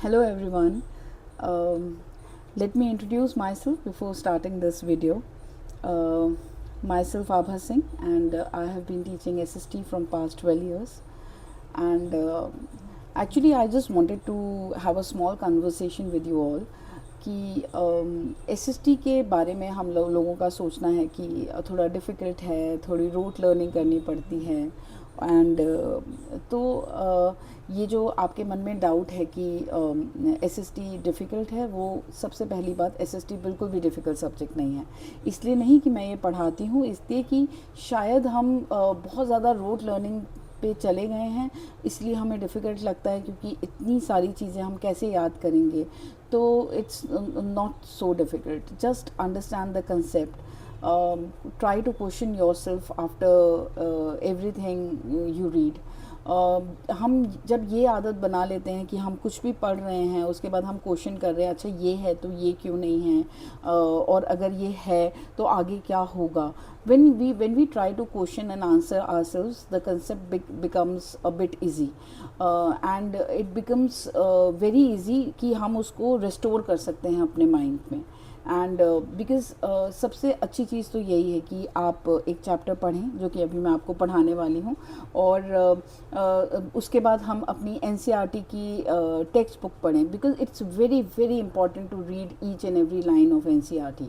Hello everyone. Um, Let me introduce myself before starting this video. Uh, Myself Abha Singh, and I have been teaching SST from past 12 years. And actually, I just wanted to have a small conversation with you all कि SST के बारे में हम लोगों का सोचना है कि थोड़ा डिफ़िकल्ट है, थोड़ी रूट लर्निंग करनी पड़ती है एंड तो ये जो आपके मन में डाउट है कि SST डिफ़िकल्ट है, वो सबसे पहली बात, SST बिल्कुल भी डिफ़िकल्ट सब्जेक्ट नहीं है। इसलिए नहीं कि मैं ये पढ़ाती हूँ, इसलिए कि शायद हम बहुत ज़्यादा रूट लर्निंग पे चले गए हैं, इसलिए हमें डिफ़िकल्ट लगता है, क्योंकि इतनी सारी चीज़ें हम कैसे याद करेंगे। तो it's not so difficult, just understand the concept. Try to question yourself after everything you read. हम जब ये आदत बना लेते हैं कि हम कुछ भी पढ़ रहे हैं उसके बाद हम क्वेश्चन कर रहे हैं, अच्छा ये है तो ये क्यों नहीं है, और अगर ये है तो आगे क्या होगा. when we try to question and answer ourselves, the concept becomes a bit easy, and it becomes very easy कि हम उसको restore कर सकते हैं अपने माइंड में. एंड बिकॉज सबसे अच्छी चीज़ तो यही है कि आप एक चैप्टर पढ़ें, जो कि अभी मैं आपको पढ़ाने वाली हूँ, और उसके बाद हम अपनी NCERT की टेक्स्ट बुक पढ़ें, because it's very very important to read each and every line of NCERT.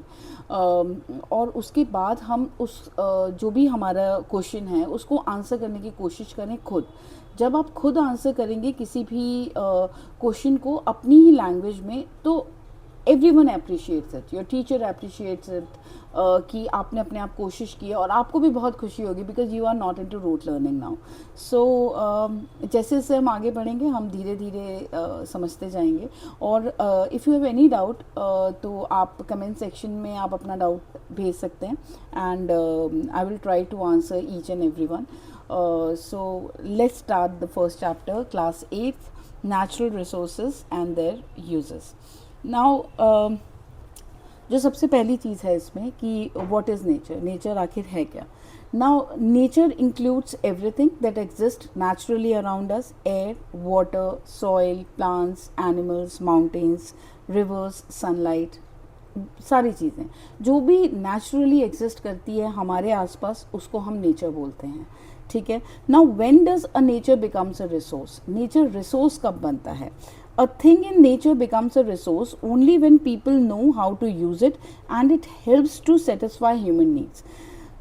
और उसके बाद हम उस जो भी हमारा क्वेश्चन है उसको आंसर करने की कोशिश करें खुद. जब आप खुद आंसर करेंगे किसी भी क्वेश्चन को अपनी ही लैंग्वेज में, तो everyone appreciates it, your teacher appreciates it, कि आपने अपने आप कोशिश की है, और आपको भी बहुत खुशी होगी because you are not into rote learning now. So जैसे जैसे हम आगे बढ़ेंगे हम धीरे धीरे समझते जाएंगे. और if you have any doubt तो आप कमेंट सेक्शन में आप अपना डाउट भेज सकते हैं, and I will try to answer each and every one. So let's start the first chapter, class 8th, natural resources and their uses. Now जो सबसे पहली चीज़ है इसमें कि व्हाट इज़ नेचर. नेचर आखिर है क्या. Now nature includes everything that exist naturally around us: air, water, soil, plants, animals, mountains, reverse, sunlight. सारी चीज़ें जो भी नेचुरली एग्जिस्ट करती है हमारे आसपास, उसको हम नेचर बोलते हैं. ठीक है. Now when does a nature becomes a resource. Nature resource कब बनता है? A thing in nature becomes a resource only when people know how to use it and it helps to satisfy human needs.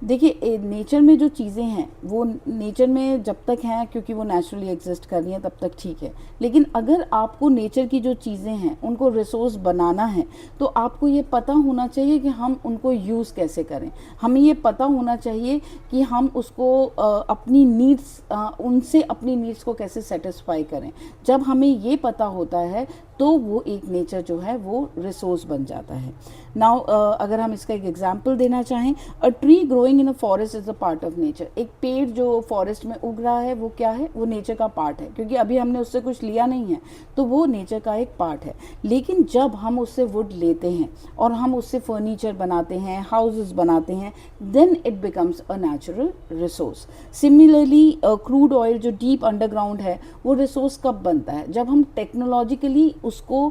देखिए, nature में जो चीज़ें हैं वो nature में जब तक हैं क्योंकि वो नेचुरली एग्जिस्ट कर रही हैं तब तक ठीक है. लेकिन अगर आपको नेचर की जो चीज़ें हैं उनको रिसोर्स बनाना है, तो आपको ये पता होना चाहिए कि हम उनको यूज़ कैसे करें. हमें ये पता होना चाहिए कि हम उसको अपनी नीड्स उनसे अपनी नीड्स को कैसे सेटिस्फाई करें. जब हमें ये पता होता है तो वो एक नेचर जो है वो रिसोर्स बन जाता है. नाउ अगर हम इसका एक एग्जांपल देना चाहें, a tree growing in a forest is a part of nature. एक पेड़ जो फॉरेस्ट में उग रहा है वो क्या है? वो नेचर का पार्ट है, क्योंकि अभी हमने उससे कुछ लिया नहीं है, तो वो नेचर का एक पार्ट है. लेकिन जब हम उससे वुड लेते हैं और हम उससे फर्नीचर बनाते हैं, हाउसेस बनाते हैं, then it becomes a natural resource. Similarly crude oil जो डीप अंडरग्राउंड है, वो रिसोर्स कब बनता है? जब हम टेक्नोलॉजिकली उसको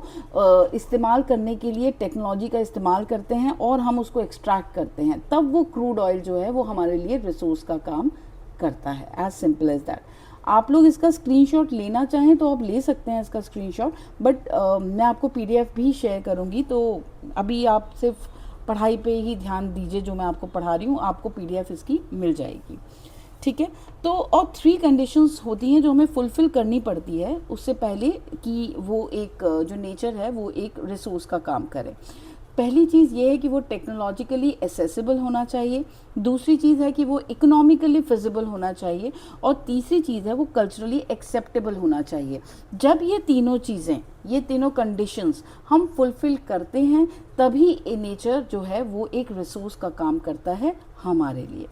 इस्तेमाल करने के लिए टेक्नोलॉजी का इस्तेमाल करते हैं और हम उसको एक्सट्रैक्ट करते हैं, तब वो क्रूड ऑयल जो है वो हमारे लिए रिसोर्स का काम करता है. As simple as that. आप लोग इसका स्क्रीनशॉट लेना चाहें तो आप ले सकते हैं इसका स्क्रीनशॉट, बट मैं आपको PDF भी शेयर करूंगी, तो अभी आप सिर्फ पढ़ाई पे ही ध्यान दीजिए. जो मैं आपको पढ़ा रही हूँ आपको PDF इसकी मिल जाएगी. ठीक है. तो और 3 कंडीशंस होती हैं जो हमें फुलफिल करनी पड़ती है उससे पहले कि वो एक जो नेचर है वो एक रिसोर्स का काम करे. पहली चीज़ ये है कि वो टेक्नोलॉजिकली एसेसिबल होना चाहिए. दूसरी चीज़ है कि वो इकोनॉमिकली फिजिबल होना चाहिए. और तीसरी चीज़ है वो कल्चरली एक्सेप्टेबल होना चाहिए. जब ये तीनों चीज़ें, ये तीनों कंडीशंस हम फुलफिल करते हैं, तभी नेचर जो है वो एक रिसोर्स का काम करता है हमारे लिए.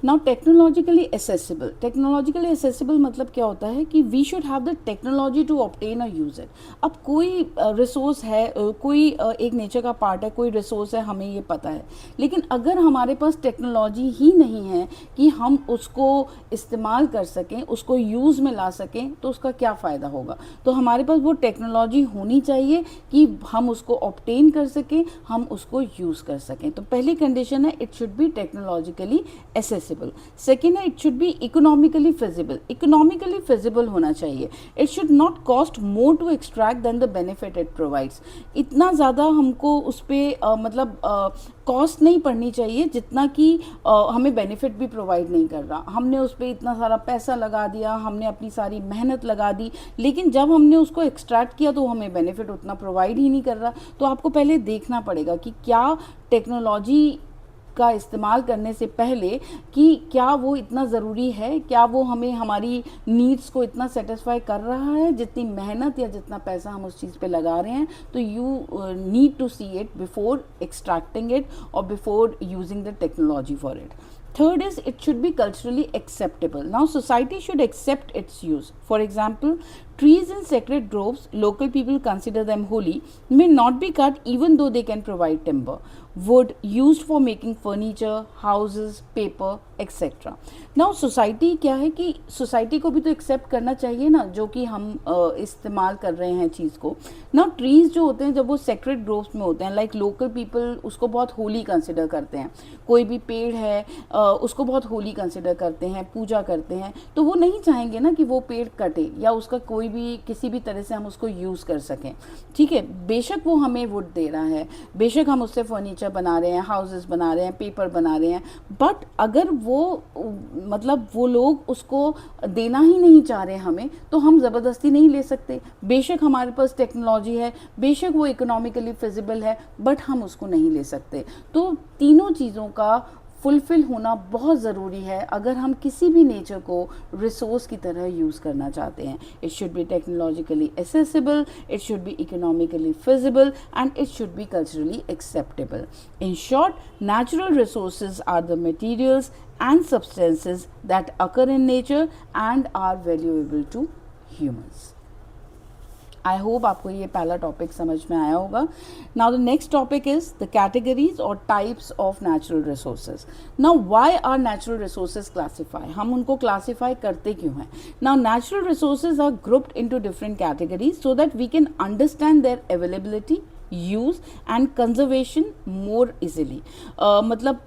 नाउ टेक्नोलॉजिकली एसेसिबल मतलब क्या होता है कि we should have the technology to obtain और यूज़ इट। अब कोई रिसोर्स है, कोई एक नेचर का पार्ट है, कोई रिसोर्स है, हमें ये पता है, लेकिन अगर हमारे पास टेक्नोलॉजी ही नहीं है कि हम उसको इस्तेमाल कर सकें, उसको यूज़ में ला सकें, तो उसका क्या फ़ायदा होगा। तो हमारे पास वो टेक्नोलॉजी होनी चाहिए कि हम उसको ऑब्टेन कर सकें, हम उसको यूज़ कर सकें। तो पहली कंडीशन है it should be technologically accessible. Second है it should be economically feasible. Economically feasible होना चाहिए। It should not cost more to extract than the benefit it provides. इतना ज़्यादा हमको उस पर मतलब कॉस्ट नहीं पड़नी चाहिए जितना कि हमें बेनिफिट भी प्रोवाइड नहीं कर रहा। हमने उस पर इतना सारा पैसा लगा दिया, हमने अपनी सारी मेहनत लगा दी, लेकिन जब हमने उसको एक्सट्रैक्ट किया तो हमें बेनिफिट उतना प्रोवाइड ही नहीं कर रहा। तो आपको पहले देखना पड़ेगा कि क्या टेक्नोलॉजी का इस्तेमाल करने से पहले कि क्या वो इतना ज़रूरी है, क्या वो हमें हमारी नीड्स को इतना सेटिस्फाई कर रहा है जितनी मेहनत या जितना पैसा हम उस चीज़ पे लगा रहे हैं। तो you need to see it before extracting it और before using the technology for it. Third is it should be culturally acceptable. Now society should accept its use. For example, trees in sacred groves, local people consider them holy, may not be cut even though they can provide timber. Wood used for making furniture, houses, paper, etc. Now society क्या है कि society को भी तो accept करना चाहिए ना, जो कि हम इस्तेमाल कर रहे हैं चीज़ को। Now trees जो होते हैं जब वो sacred groves में होते हैं, like local people उसको बहुत holy consider करते हैं। कोई भी पेड़ है उसको बहुत होली कंसिडर करते हैं, पूजा करते हैं, तो वो नहीं चाहेंगे ना कि वो पेड़ कटे या उसका कोई भी किसी भी तरह से हम उसको यूज़ कर सकें। ठीक है, बेशक वो हमें वुड दे रहा है, बेशक हम उससे फर्नीचर बना रहे हैं, हाउसेस बना रहे हैं, पेपर बना रहे हैं, बट अगर वो मतलब वो लोग उसको देना ही नहीं चाह रहे हमें, तो हम ज़बरदस्ती नहीं ले सकते। बेशक हमारे पास टेक्नोलॉजी है, बेशक वो इकोनॉमिकली फिजिबल है, बट हम उसको नहीं ले सकते। तो तीनों चीज़ों का फुलफिल होना बहुत ज़रूरी है अगर हम किसी भी नेचर को रिसोर्स की तरह यूज़ करना चाहते हैं। It should be technologically accessible, it should be economically feasible and it should B culturally acceptable. In short, natural resources are the materials and substances that occur in nature and are valuable to humans. I hope आपको ये पहला topic समझ में आया होगा. Now the next topic is the categories और types of natural resources. Now why are natural resources classified, हम उनको क्लासिफाई करते क्यों हैं. Now natural resources are grouped into different categories so that we can understand their availability, use and conservation more easily. मतलब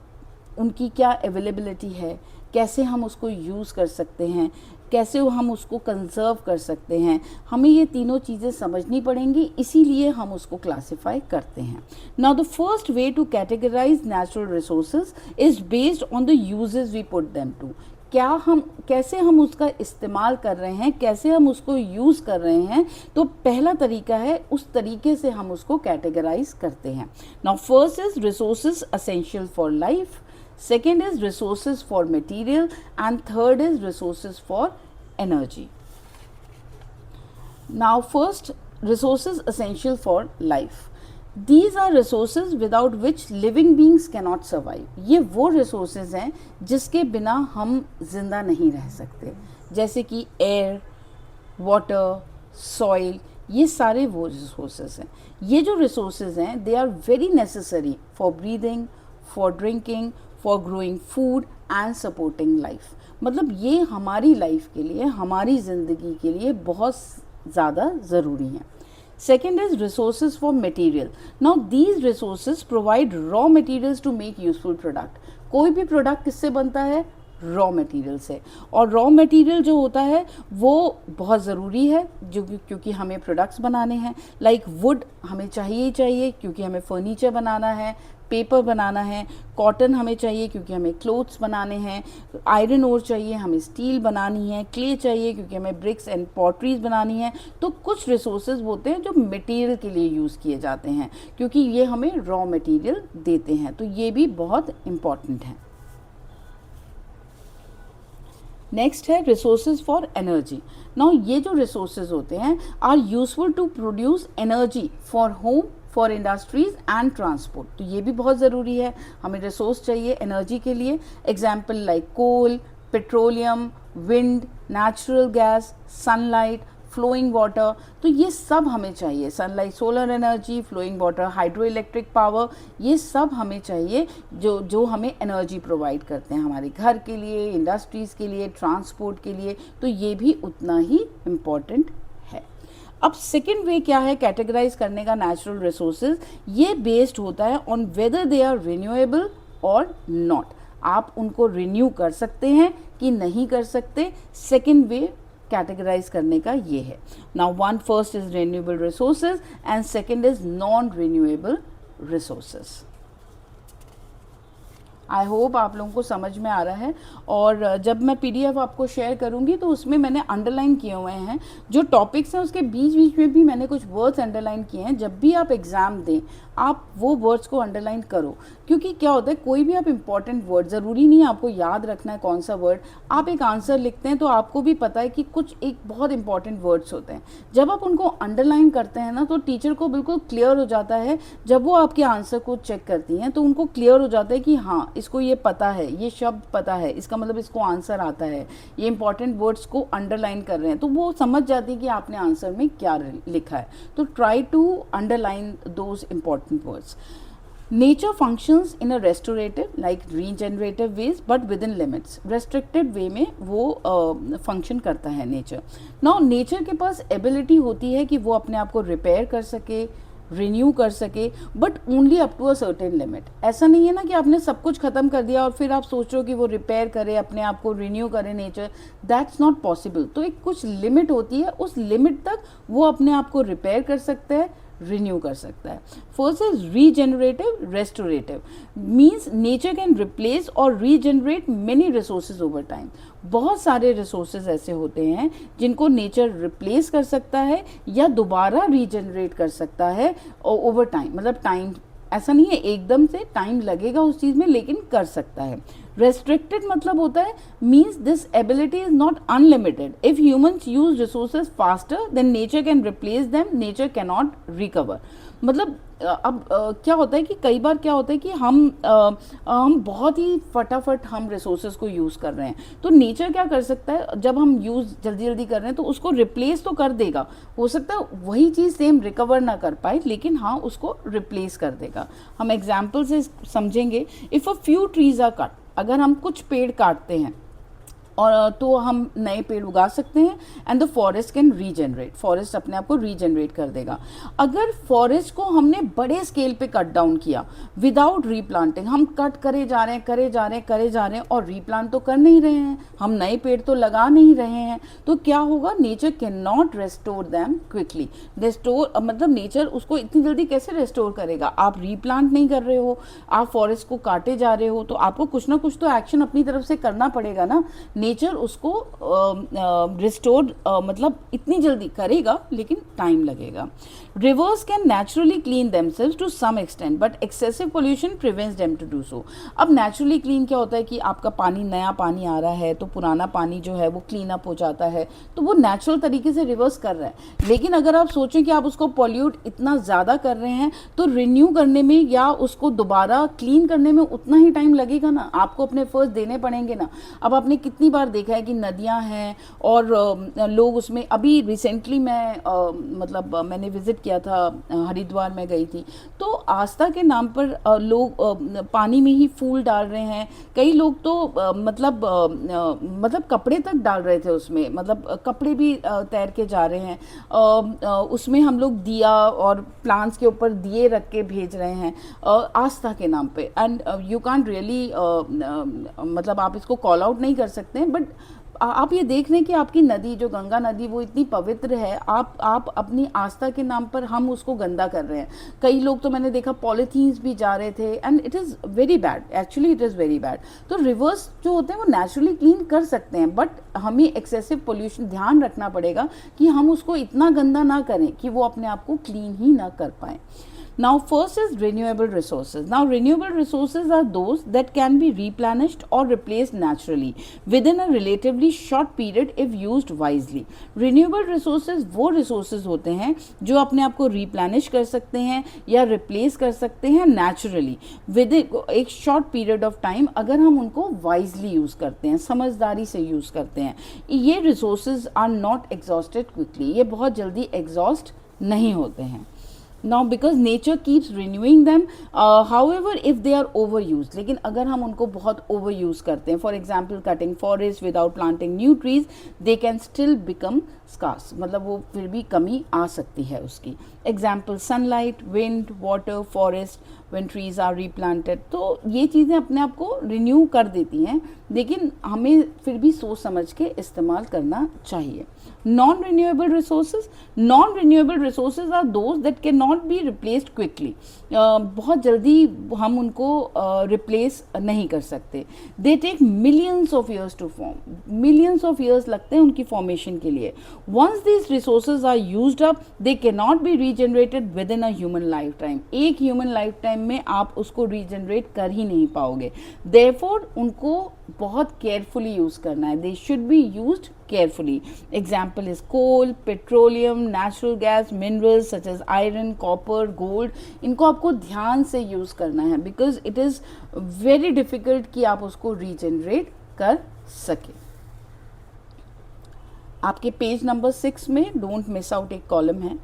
उनकी क्या availability है, कैसे हम उसको यूज़ कर सकते हैं, कैसे हम उसको कंजर्व कर सकते हैं, हमें ये तीनों चीज़ें समझनी पड़ेंगी, इसीलिए हम उसको क्लासिफाई करते हैं. Now the first way to categorise natural resources is based on the uses we put them to. कैसे हम उसका इस्तेमाल कर रहे हैं, कैसे हम उसको यूज़ कर रहे हैं, तो पहला तरीका है उस तरीके से हम उसको कैटेगराइज करते हैं. Now first is resources essential for life, second is resources for material, and third is resources for energy. Now first, resources essential for life. These are resources without which living beings cannot survive. ये वो resources हैं जिसके बिना हम जिंदा नहीं रह सकते, जैसे कि air, water, soil, ये सारे वो resources हैं. ये जो resources हैं they are very necessary for breathing, for drinking, for growing food and supporting life. मतलब ये हमारी लाइफ के लिए, हमारी ज़िंदगी के लिए बहुत ज़्यादा ज़रूरी हैं. Second is resources for material. Now these resources provide raw materials to make useful product. कोई भी प्रोडक्ट किससे बनता है, रॉ मटेरियल से. और रॉ मटेरियल जो होता है वो बहुत ज़रूरी है जो क्योंकि हमें प्रोडक्ट्स बनाने हैं. लाइक वुड हमें चाहिए ही चाहिए क्योंकि हमें फर्नीचर बनाना है, पेपर बनाना है, कॉटन हमें चाहिए क्योंकि हमें क्लोथ्स बनाने हैं, आयरन ओर चाहिए, हमें स्टील बनानी है, क्ले चाहिए क्योंकि हमें ब्रिक्स एंड पॉटरीज बनानी है. तो कुछ रिसोर्सेज होते हैं जो मटेरियल के लिए यूज़ किए जाते हैं क्योंकि ये हमें रॉ मटेरियल देते हैं. तो ये भी बहुत इम्पॉर्टेंट है. नेक्स्ट है रिसोर्सेज फॉर एनर्जी. नाउ ये जो रिसोर्सेज होते हैं are useful to produce energy for home, for industries and transport, तो ये भी बहुत ज़रूरी है, हमें रिसोर्स चाहिए एनर्जी के लिए। Example like coal, petroleum, wind, natural gas, sunlight, flowing water, तो ये सब हमें चाहिए। Sunlight, solar energy, flowing water, hydro electric power, ये सब हमें चाहिए जो हमें एनर्जी प्रोवाइड करते हैं हमारे घर के लिए, इंडस्ट्रीज़ के लिए, ट्रांसपोर्ट के लिए, तो ये भी उतना ही इम्पॉर्टेंट है। अब सेकेंड वे क्या है कैटेगराइज करने का नेचुरल रिसोर्सेज, ये बेस्ड होता है on whether they are renewable और नॉट। आप उनको रिन्यू कर सकते हैं कि नहीं कर सकते, सेकेंड वे कैटेगराइज करने का ये है। Now one first is renewable resources and second is non renewable resources. I hope आप लोगों को समझ में आ रहा है। और जब मैं PDF आपको शेयर करूंगी तो उसमें मैंने अंडरलाइन किए हुए हैं जो टॉपिक्स हैं, उसके बीच बीच में भी मैंने कुछ वर्ड्स अंडरलाइन किए हैं। जब भी आप एग्ज़ाम दें आप वो वर्ड्स को अंडरलाइन करो, क्योंकि क्या होता है कोई भी आप इंपॉर्टेंट वर्ड, ज़रूरी नहीं है आपको याद रखना है कौन सा वर्ड, आप एक आंसर लिखते हैं तो आपको भी पता है कि कुछ एक बहुत इंपॉर्टेंट वर्ड्स होते हैं, जब आप उनको अंडरलाइन करते हैं ना तो टीचर को बिल्कुल क्लियर हो जाता है। जब वो आपके आंसर को चेक करती हैं तो उनको क्लियर हो जाता है कि हाँ इसको ये पता है, ये शब्द पता है, इसका मतलब इसको आंसर आता है, ये इंपॉर्टेंट वर्ड्स को अंडरलाइन कर रहे हैं, तो वो समझ जाती है कि आपने आंसर में क्या लिखा है। तो try to underline those important words. Nature functions in a restorative like regenerative ways but within limits. Restricted way में वो फंक्शन करता है नेचर। नाउ नेचर के पास एबिलिटी होती है कि वो अपने आप को रिपेयर कर सके, रिन्यू कर सके, but only up to a certain limit. ऐसा नहीं है ना कि आपने सब कुछ खत्म कर दिया और फिर आप सोच रहे हो कि वो रिपेयर करे, अपने आप को रिन्यू करे नेचर, दैट्स नॉट पॉसिबल। तो एक कुछ लिमिट होती है, उस लिमिट तक वो अपने आप को रिपेयर कर सकता है, रिन्यू कर सकता है। First is regenerative restorative, means nature can replace or regenerate many resources over time. बहुत सारे रिसोर्सेज ऐसे होते हैं जिनको नेचर रिप्लेस कर सकता है या दोबारा रीजेनरेट कर सकता है ओवर टाइम, मतलब टाइम, ऐसा नहीं है एकदम से, टाइम लगेगा उस चीज़ में लेकिन कर सकता है। रेस्ट्रिक्टेड मतलब होता है means this ability is not unlimited. If humans use resources faster than nature can replace them, nature can not recover. मतलब अब क्या होता है कि कई बार क्या होता है कि हम बहुत ही फटाफट हम रिसोर्सेज को यूज़ कर रहे हैं, तो नेचर क्या कर सकता है, जब हम यूज़ जल्दी जल्दी कर रहे हैं तो उसको रिप्लेस तो कर देगा। हो सकता है वही चीज़ सेम रिकवर ना कर पाए लेकिन हाँ उसको रिप्लेस कर देगा। हम एग्जाम्पल से समझेंगे। If a few trees are cut, अगर हम कुछ पेड़ काटते हैं और तो हम नए पेड़ उगा सकते हैं and the forest can regenerate, forest अपने आप को रीजनरेट कर देगा। अगर फॉरेस्ट को हमने बड़े स्केल पे कट डाउन किया विदाउट रीप्लांटिंग, हम कट करे जा रहे हैं और रीप्लांट तो कर नहीं रहे हैं, हम नए पेड़ तो लगा नहीं रहे हैं, तो क्या होगा, nature can not restore them quickly. Restore मतलब नेचर उसको इतनी जल्दी कैसे रेस्टोर करेगा, आप रीप्लांट नहीं कर रहे हो, आप फॉरेस्ट को काटे जा रहे हो, तो आपको कुछ ना कुछ तो एक्शन अपनी तरफ से करना पड़ेगा ना। नेचर उसको रिस्टोर मतलब इतनी जल्दी करेगा लेकिन टाइम लगेगा। Rivers can naturally clean themselves to some extent but excessive pollution prevents them to do so. अब नेचुरली क्लीन क्या होता है कि आपका पानी, नया पानी आ रहा है तो पुराना पानी जो है वो क्लीन अप हो जाता है, तो वो नेचुरल तरीके से रिवर्स कर रहा है। लेकिन अगर आप सोचें कि आप उसको पॉल्यूट इतना ज़्यादा कर रहे हैं तो रिन्यू करने में या उसको दोबारा क्लीन करने में उतना ही टाइम लगेगा ना, आपको अपने एफर्ट्स देने पड़ेंगे ना। अब आपने कितनी बार देखा है कि नदियां हैं और लोग उसमें, अभी रिसेंटली मतलब मैंने विजिट किया था, हरिद्वार में गई थी, तो आस्था के नाम पर लोग पानी में ही फूल डाल रहे हैं। कई लोग तो मतलब कपड़े तक डाल रहे थे उसमें, मतलब कपड़े भी तैर के जा रहे हैं। उसमें हम लोग दिया और प्लांट्स के ऊपर दिए रख के भेज रहे हैं आस्था के नाम पे। एंड यू कांट रियली मतलब आप इसको कॉल आउट नहीं कर सकते हैं, बट आप ये देख रहे हैं कि आपकी नदी जो गंगा नदी वो इतनी पवित्र है, आप अपनी आस्था के नाम पर हम उसको गंदा कर रहे हैं। कई लोग तो मैंने देखा पॉलीथीन्स भी जा रहे थे and it is very bad, actually it is very bad. तो रिवर्स जो होते हैं वो नेचुरली क्लीन कर सकते हैं, बट हमें एक्सेसिव पोल्यूशन ध्यान रखना पड़ेगा कि हम उसको इतना गंदा ना करें कि वो अपने आप को क्लीन ही ना कर पाएँ। Now first is renewable resources. Now renewable resources are those that can be replenished or replaced naturally within a relatively short period if used wisely. Renewable resources वो resources होते हैं जो अपने आप को replenish कर सकते हैं या replace कर सकते हैं naturally विद एक short period of time अगर हम उनको wisely use करते हैं, समझदारी से use करते हैं. ये resources are not exhausted quickly. ये बहुत जल्दी exhaust नहीं होते हैं. Now because nature keeps renewing them, however if they are overused, लेकिन अगर हम उनको बहुत overuse करते हैं, for example cutting forests without planting new trees, they can still become scarce. मतलब वो फिर भी कमी आ सकती है उसकी. Example sunlight, wind, water, forest, when trees are replanted. तो ये चीज़ें अपने आप को renew कर देती हैं, लेकिन हमें फिर भी सोच समझ के इस्तेमाल करना चाहिए. Non-renewable resources are those that cannot be replaced quickly. बहुत जल्दी हम उनको replace नहीं कर सकते. They take millions of years to form. Millions of years लगते हैं उनकी formation के लिए. Once these resources are used up, they cannot be regenerated within a human lifetime. एक human lifetime में आप उसको regenerate कर ही नहीं पाओगे. Therefore उनको बहुत carefully use करना है. They should be used carefully. Example is coal, petroleum, natural gas, minerals such as iron, copper, gold. इनको आपको ध्यान से use करना है because it is very difficult कि आप उसको regenerate कर सके. आपके पेज नंबर 6 में डोंट मिस आउट एक कॉलम है.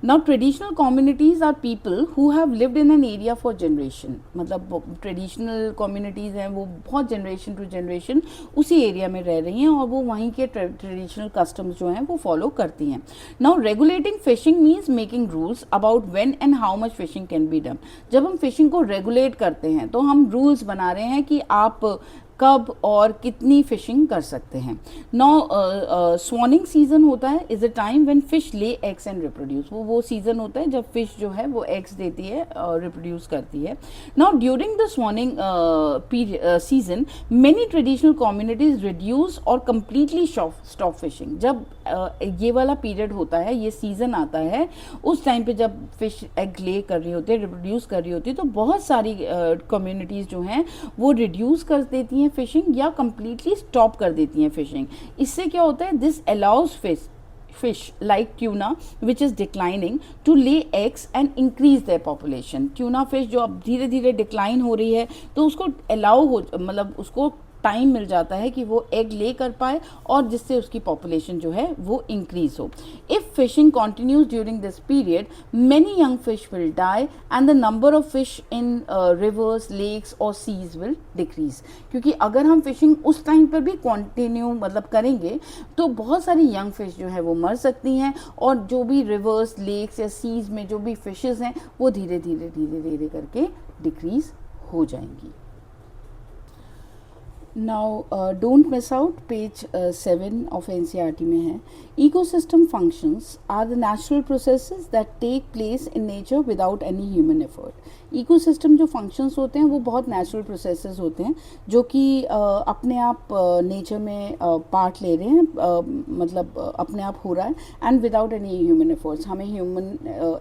Now traditional communities are people who have lived in an area for generation. मतलब ट्रेडिशनल कम्युनिटीज़ हैं वो बहुत जनरेशन टू जनरेशन उसी एरिया में रह रही हैं और वो वहीं के ट्रेडिशनल कस्टम्स जो हैं वो फॉलो करती हैं. Now regulating fishing means making rules about when and how much fishing can be done. जब हम फिशिंग को रेगुलेट करते हैं तो हम रूल्स बना रहे हैं कि आप कब और कितनी फिशिंग कर सकते हैं. नाउ स्वॉनिंग सीजन होता है is a time when fish lay eggs and reproduce. वो सीजन होता है जब फिश जो है वो एग्स देती है और रिप्रोड्यूस करती है. Now during the spawning season many traditional communities reduce or completely stop fishing. जब ये वाला पीरियड होता है, ये सीजन आता है, उस टाइम पे जब फिश एग ले कर रही होती है, रिप्रोड्यूस कर रही होती है, तो बहुत सारी कम्युनिटीज़ जो हैं वो रिड्यूस कर देती हैं फिशिंग या कम्प्लीटली स्टॉप कर देती हैं फिशिंग. इससे क्या होता है, this allows fish like tuna which is declining to lay eggs and increase their population. Tuna fish जो अब धीरे धीरे डिक्लाइन हो रही है तो उसको अलाउ हो, मतलब उसको टाइम मिल जाता है कि वो एग ले कर पाए और जिससे उसकी पॉपुलेशन जो है वो इंक्रीज हो. If fishing continues during this period many young fish will die and the number of fish in rivers, lakes और सीज विल डिक्रीज. क्योंकि अगर हम फिशिंग उस टाइम पर भी कंटिन्यू मतलब करेंगे तो बहुत सारी यंग फिश जो है वो मर सकती हैं और जो भी रिवर्स, लेक्स या सीज में जो भी फिशेस हैं वो धीरे धीरे धीरे धीरे करके डिक्रीज हो जाएंगी. Now don't miss out page 7 of NCERT में है. Ecosystem functions are the natural processes that take place in nature without any human effort. Ecosystem जो functions होते हैं वो बहुत natural processes होते हैं जो कि अपने आप nature में part ले रहे हैं, मतलब अपने आप हो रहा है and without any human efforts. हमें human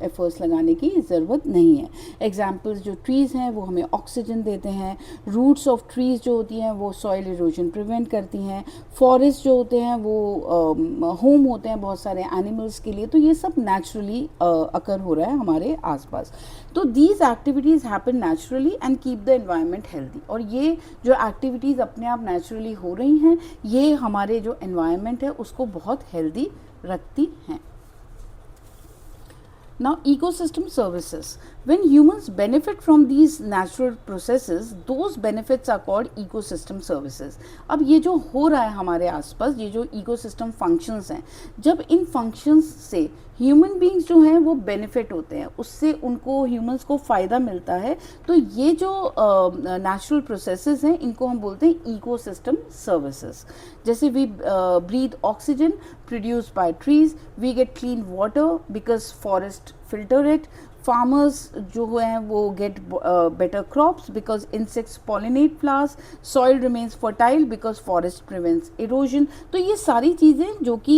efforts लगाने की ज़रूरत नहीं है. Examples जो trees हैं वो हमें oxygen देते हैं. Roots of trees जो होती हैं वो सॉइल इरोजन प्रिवेंट करती हैं. फॉरेस्ट जो होते हैं वो होम होते हैं बहुत सारे एनिमल्स के लिए. तो ये सब नेचुरली अकर हो रहा है हमारे आसपास. तो these activities happen naturally and keep the environment healthy. और ये जो एक्टिविटीज़ अपने आप नेचुरली हो रही हैं ये हमारे जो एनवायरनमेंट है उसको बहुत हेल्दी रखती हैं. Now ecosystem services. When humans benefit from these natural processes, those benefits are called ecosystem services. अब ये जो हो रहा है हमारे आसपास, ये जो ecosystem functions हैं, जब इन functions से ह्यूमन बींग्स जो हैं वो बेनिफिट होते हैं, उससे उनको ह्यूमंस को फ़ायदा मिलता है. तो ये जो नेचुरल प्रोसेसेस हैं इनको हम बोलते हैं इकोसिस्टम सर्विसेज. जैसे we breathe oxygen produced by trees, we get clean water because forest filter it, farmers जो हैं वो get better crops because insects pollinate flowers, soil remains fertile because forest prevents erosion. तो ये सारी चीज़ें जो कि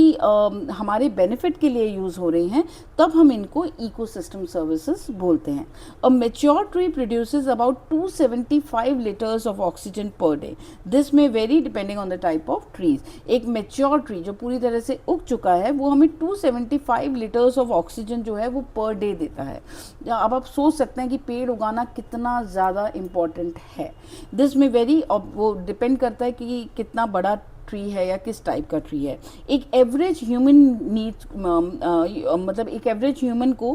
हमारे बेनिफिट के लिए यूज़ हो रही हैं, तब हम इनको इकोसिस्टम सर्विसेज बोलते हैं। A mature tree produces about 275 litres of oxygen per day. This may vary depending on the type of trees. एक मेच्योर ट्री जो पूरी तरह से उग चुका है वो हमें 275 लीटर्स ऑफ ऑक्सीजन जो है वो पर डे देता है। अब आप सोच सकते हैं कि पेड़ उगाना कितना ज़्यादा इम्पॉर्टेंट है। दिस में वेरी, वो डिपेंड करता है कि कितना बड़ा ट्री है या किस टाइप का ट्री है। एक एवरेज ह्यूमन नीड्स मतलब एक एवरेज ह्यूमन को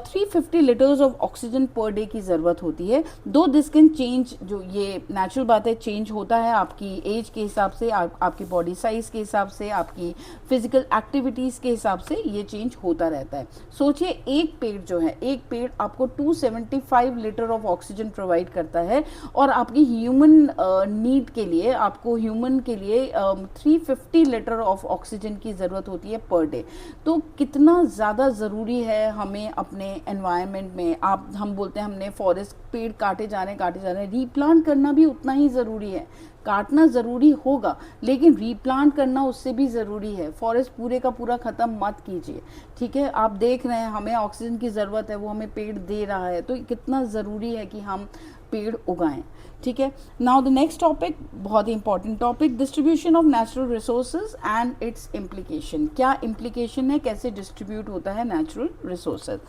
350 litres of oxygen per day की ज़रूरत होती है। दो दिस कैन चेंज, जो ये नेचुरल बात है, चेंज होता है आपकी एज के हिसाब से, आपकी बॉडी साइज़ के हिसाब से, आपकी फिजिकल एक्टिविटीज़ के हिसाब से ये चेंज होता रहता है। सोचिए एक पेड़ जो है, एक पेड़ आपको 275 लीटर ऑफ ऑक्सीजन प्रोवाइड करता है और आपकी ह्यूमन नीड के लिए, आपको ह्यूमन के लिए 350 लीटर ऑफ ऑक्सीजन की ज़रूरत होती है पर डे। तो कितना ज़्यादा ज़रूरी है हमें अपने एनवायरनमेंट में, हम बोलते हैं हमने फॉरेस्ट, पेड़ काटे जा रहे हैं, रीप्लांट करना भी उतना ही ज़रूरी है। काटना ज़रूरी होगा लेकिन रीप्लांट करना उससे भी ज़रूरी है। फॉरेस्ट पूरे का पूरा ख़त्म मत कीजिए, ठीक है। आप देख रहे हैं हमें ऑक्सीजन की ज़रूरत है, वो हमें पेड़ दे रहा है, तो कितना ज़रूरी है कि हम पेड़ उगाएं, ठीक है। नाउ द नेक्स्ट टॉपिक, बहुत ही important topic, distribution of natural resources and its implication. क्या इम्प्लीकेशन है, कैसे डिस्ट्रीब्यूट होता है natural resources.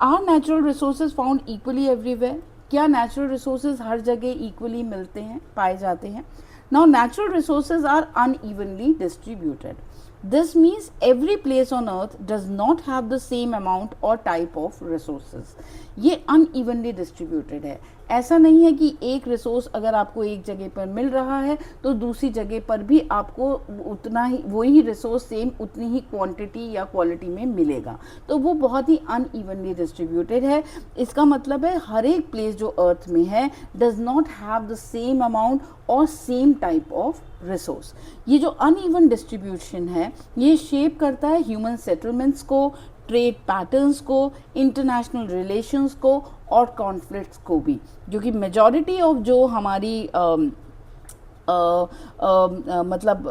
Are natural resources found equally everywhere. क्या नेचुरल रिसोर्सेज हर जगह इक्वली मिलते हैं, पाए जाते हैं। Now natural resources are unevenly distributed. This means every place on earth does not have the same amount or type of resources. ये unevenly distributed है। ऐसा नहीं है कि एक रिसोर्स अगर आपको एक जगह पर मिल रहा है तो दूसरी जगह पर भी आपको उतना ही, वही रिसोर्स सेम उतनी ही क्वांटिटी या क्वालिटी में मिलेगा। तो वो बहुत ही अनइवनली डिस्ट्रीब्यूटेड है। इसका मतलब है हर एक प्लेस जो अर्थ में है does not have the same amount और सेम टाइप ऑफ रिसोर्स। ये जो अनइवन डिस्ट्रीब्यूशन है ये शेप करता है ह्यूमन सेटलमेंट्स को, ट्रेड पैटर्न्स को, इंटरनेशनल रिलेशंस को और कॉन्फ्लिक्ट्स को भी, जो कि मेजॉरिटी ऑफ जो हमारी मतलब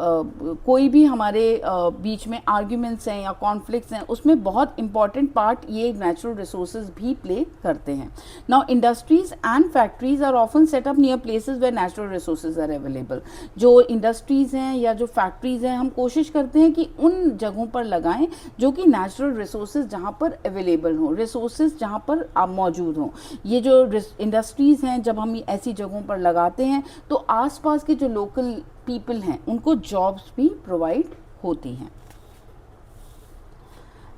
कोई भी हमारे बीच में आर्ग्यूमेंट्स हैं या कॉन्फ्लिक्ट्स हैं उसमें बहुत इंपॉर्टेंट पार्ट ये नेचुरल रिसोर्सेज भी प्ले करते हैं। Now industries and factories are often set up near places where natural resources are available. जो इंडस्ट्रीज हैं या जो फैक्ट्रीज हैं हम कोशिश करते हैं कि उन जगहों पर लगाएं जो कि नेचुरल रिसोर्सेज जहाँ पर अवेलेबल हों, रिसोर्सेज जहाँ पर मौजूद हों। ये जो इंडस्ट्रीज हैं जब हम ऐसी जगहों पर लगाते हैं तो आसपास के जो लोकल पीपल हैं उनको जॉब्स भी प्रोवाइड होती हैं।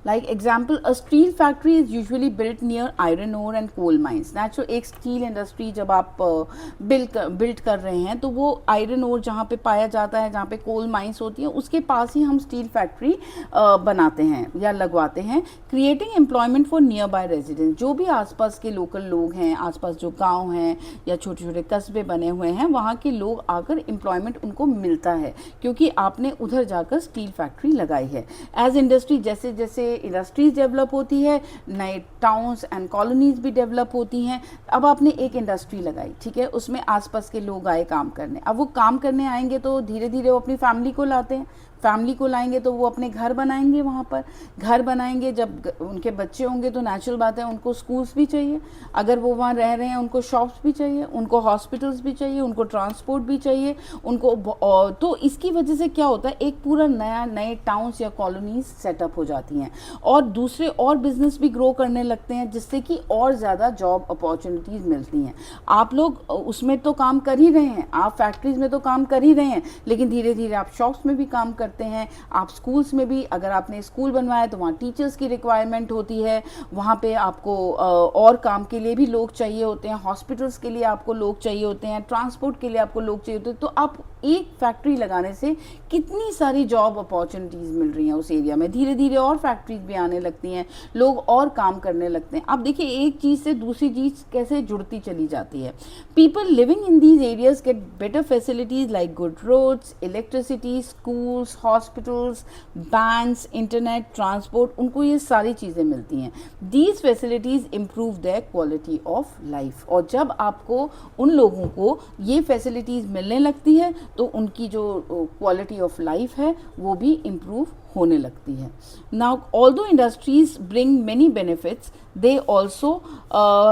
Like example, a steel factory is usually built near iron ore and coal mines. Natural एक स्टील इंडस्ट्री जब आप बिल्ड कर रहे हैं तो वो आयरन ओर जहाँ पे पाया जाता है, जहाँ पे कोल माइंस होती हैं, उसके पास ही हम स्टील फैक्ट्री बनाते हैं या लगवाते हैं। Creating employment for near by residents. जो भी आसपास के लोकल लोग हैं, आसपास जो गाँव हैं या छोटे छोटे कस्बे बने हुए हैं, वहाँ के लोग आकर एम्प्लॉयमेंट उनको मिलता है क्योंकि आपने उधर जाकर स्टील फैक्ट्री लगाई है। एज इंडस्ट्री जैसे जैसे इंडस्ट्रीज डेवलप होती है, नए टाउन्स एंड कॉलोनीज भी डेवलप होती हैं। अब आपने एक इंडस्ट्री लगाई, ठीक है, उसमें आसपास के लोग आए काम करने। अब वो काम करने आएंगे तो धीरे धीरे वो अपनी फैमिली को लाते हैं, फैमिली को लाएंगे तो वो अपने घर बनाएंगे, वहाँ पर घर बनाएंगे। जब उनके बच्चे होंगे तो नेचुरल बात है उनको स्कूल्स भी चाहिए, अगर वो वहाँ रह रहे हैं उनको शॉप्स भी चाहिए, उनको हॉस्पिटल्स भी चाहिए, उनको ट्रांसपोर्ट भी चाहिए, उनको तो इसकी वजह से क्या होता है, एक पूरा नए टाउन्स या कॉलोनीज सेटअप हो जाती हैं और दूसरे और बिजनेस भी ग्रो करने लगते हैं जिससे कि और ज़्यादा जॉब अपॉर्चुनिटीज़ मिलती हैं। आप लोग उसमें तो काम कर ही रहे हैं, आप फैक्ट्रीज में तो काम कर ही रहे हैं, लेकिन धीरे धीरे आप शॉप्स में भी काम करते हैं, आप स्कूल्स में भी, अगर आपने स्कूल बनवाया तो वहाँ टीचर्स की रिक्वायरमेंट होती है, वहाँ पे आपको और काम के लिए भी लोग चाहिए होते हैं, हॉस्पिटल्स के लिए आपको लोग चाहिए होते हैं, ट्रांसपोर्ट के लिए आपको लोग चाहिए होते हैं। तो आप एक फैक्ट्री लगाने से कितनी सारी जॉब अपॉर्चुनिटीज़ मिल रही हैं उस एरिया में। धीरे धीरे और फैक्ट्रीज भी आने लगती हैं, लोग और काम करने लगते हैं। आप देखिए एक चीज़ से दूसरी चीज़ कैसे जुड़ती चली जाती है। People living in these areas get better facilities like good roads, electricity, schools, hospitals, banks, internet, transport, उनको ये सारी चीज़ें मिलती हैं। These facilities improve their quality of life. और जब आपको उन लोगों को ये फैसिलिटीज़ मिलने लगती है तो उनकी जो क्वालिटी ऑफ लाइफ है वो भी इम्प्रूव होने लगती है। Now although industries bring many benefits, they also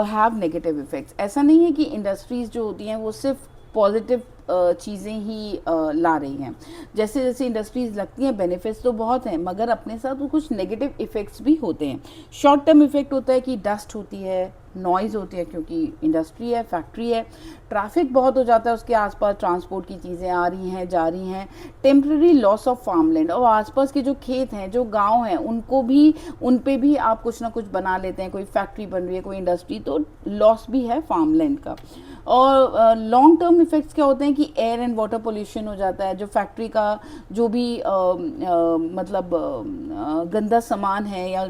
have negative effects. ऐसा नहीं है कि इंडस्ट्रीज जो होती हैं वो सिर्फ पॉजिटिव चीज़ें ही ला रही हैं। जैसे जैसे इंडस्ट्रीज़ लगती हैं बेनिफिट्स तो बहुत हैं, मगर अपने साथ वो कुछ नेगेटिव इफ़ेक्ट्स भी होते हैं। शॉर्ट टर्म इफ़ेक्ट होता है कि डस्ट होती है, नॉइज़ होती है क्योंकि इंडस्ट्री है, फैक्ट्री है, ट्रैफिक बहुत हो जाता है उसके आसपास, ट्रांसपोर्ट की चीज़ें आ रही हैं जा रही हैं, टेम्प्रेरी लॉस ऑफ फार्मलैंड, और आसपास के जो खेत हैं, जो गांव हैं, उन पे भी आप कुछ ना कुछ बना लेते हैं, कोई फैक्ट्री बन रही है, कोई इंडस्ट्री, तो लॉस भी है फार्मलैंड का। और लॉन्ग टर्म इफ़ेक्ट्स क्या होते हैं कि एयर एंड वाटर पोल्यूशन हो जाता है। जो फैक्ट्री का जो भी गंदा सामान है या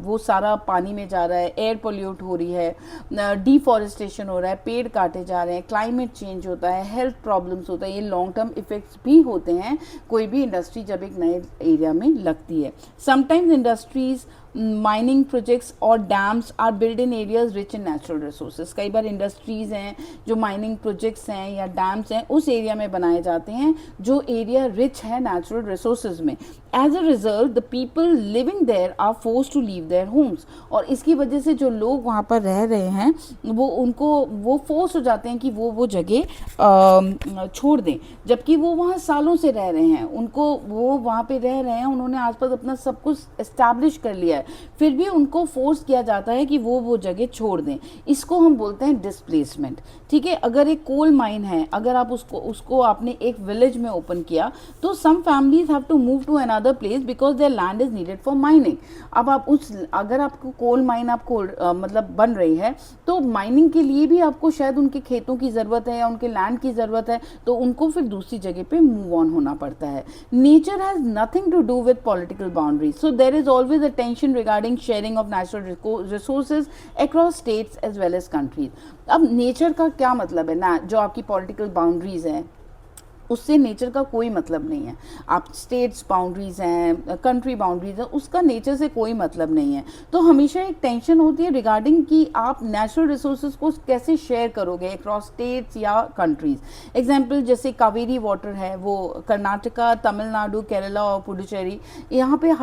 वो सारा पानी में जा रहा है, एयर पोल्यूट हो रही है, डिफॉरेस्टेशन हो रहा है, पेड़ काटे जा रहे हैं, क्लाइमेट चेंज होता है, हेल्थ प्रॉब्लम्स होता है। ये लॉन्ग टर्म इफ़ेक्ट्स भी होते हैं कोई भी इंडस्ट्री जब एक नए एरिया में लगती है। समटाइम्स इंडस्ट्रीज, माइनिंग प्रोजेक्ट्स और dams are build in areas rich in natural resources. कई बार इंडस्ट्रीज़ हैं, जो माइनिंग प्रोजेक्ट्स हैं या डैम्स हैं, उस एरिया में बनाए जाते हैं जो एरिया रिच है नेचुरल रिसोर्सेज में। As a result the people living there are force to leave their homes, और इसकी वजह से जो लोग वहाँ पर रह रहे हैं वो फोर्स हो जाते हैं कि वो जगह छोड़ दें, जबकि वो वहाँ सालों से रह रहे हैं, वो वहाँ पे रह रहे हैं, उन्होंने आसपास अपना सब कुछ एस्टैब्लिश कर लिया है, फिर भी उनको फोर्स किया जाता है कि वो जगह छोड़ दें। इसको हम बोलते हैं डिस्प्लेसमेंट। ठीक है, अगर एक कोल माइन है, अगर आप उसको आपने एक विलेज में ओपन किया तो some families have to move to another place because their land is needed for mining. अब अगर आपको कोल माइन बन रही है तो माइनिंग के लिए भी आपको शायद उनके खेतों की ज़रूरत है या उनके लैंड की ज़रूरत है, तो उनको फिर दूसरी जगह पे मूव ऑन होना पड़ता है। Nature has nothing to do with political boundaries, so there is always a tension regarding sharing of natural resources across states as well as countries। अब नेचर का क्या मतलब है ना, जो आपकी पॉलिटिकल बाउंड्रीज हैं उससे नेचर का कोई मतलब नहीं है। आप स्टेट्स बाउंड्रीज हैं, कंट्री बाउंड्रीज हैं, उसका नेचर से कोई मतलब नहीं है। तो हमेशा एक टेंशन होती है रिगार्डिंग कि आप नेचुरल रिसोर्सेज को कैसे शेयर करोगे अक्रॉस स्टेट्स या कंट्रीज। एग्जांपल जैसे कावेरी वाटर है, वो कर्नाटका, तमिलनाडु, केरला और पुडुचेरी, यहाँ पे